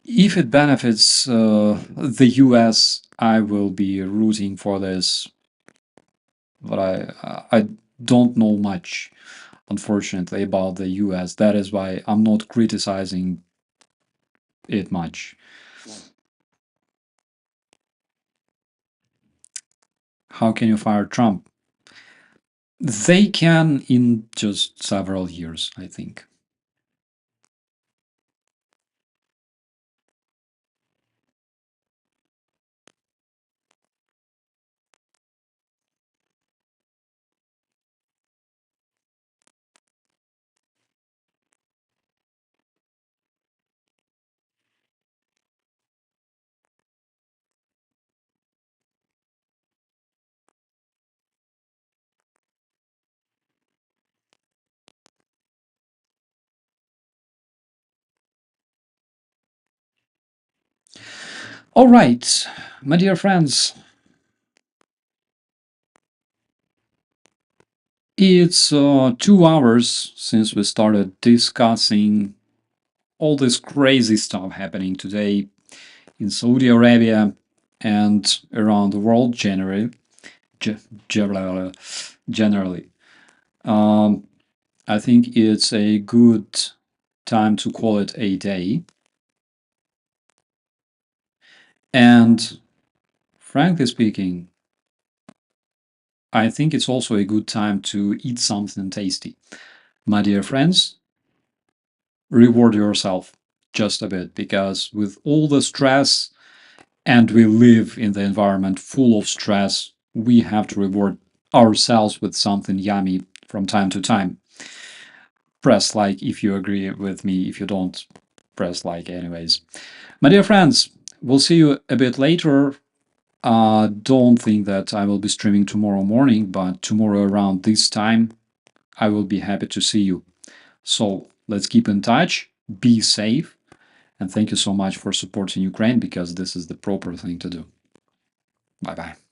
If it benefits the US, I will be rooting for this, but I don't know much, unfortunately, about the US. That is why I'm not criticizing it much. How can you fire Trump? They can in just several years, I think. All right, my dear friends, it's 2 hours since we started discussing all this crazy stuff happening today in Saudi Arabia and around the world generally. Generally, I think it's a good time to call it a day. And frankly speaking, I think it's also a good time to eat something tasty. My dear friends, reward yourself just a bit, because with all the stress, and we live in the environment full of stress, we have to reward ourselves with something yummy from time to time. Press like if you agree with me. If you don't, press like anyways. My dear friends, we'll see you a bit later. Don't think that I will be streaming tomorrow morning, but tomorrow around this time, I will be happy to see you. So let's keep in touch, be safe, and thank you so much for supporting Ukraine, because this is the proper thing to do. Bye bye.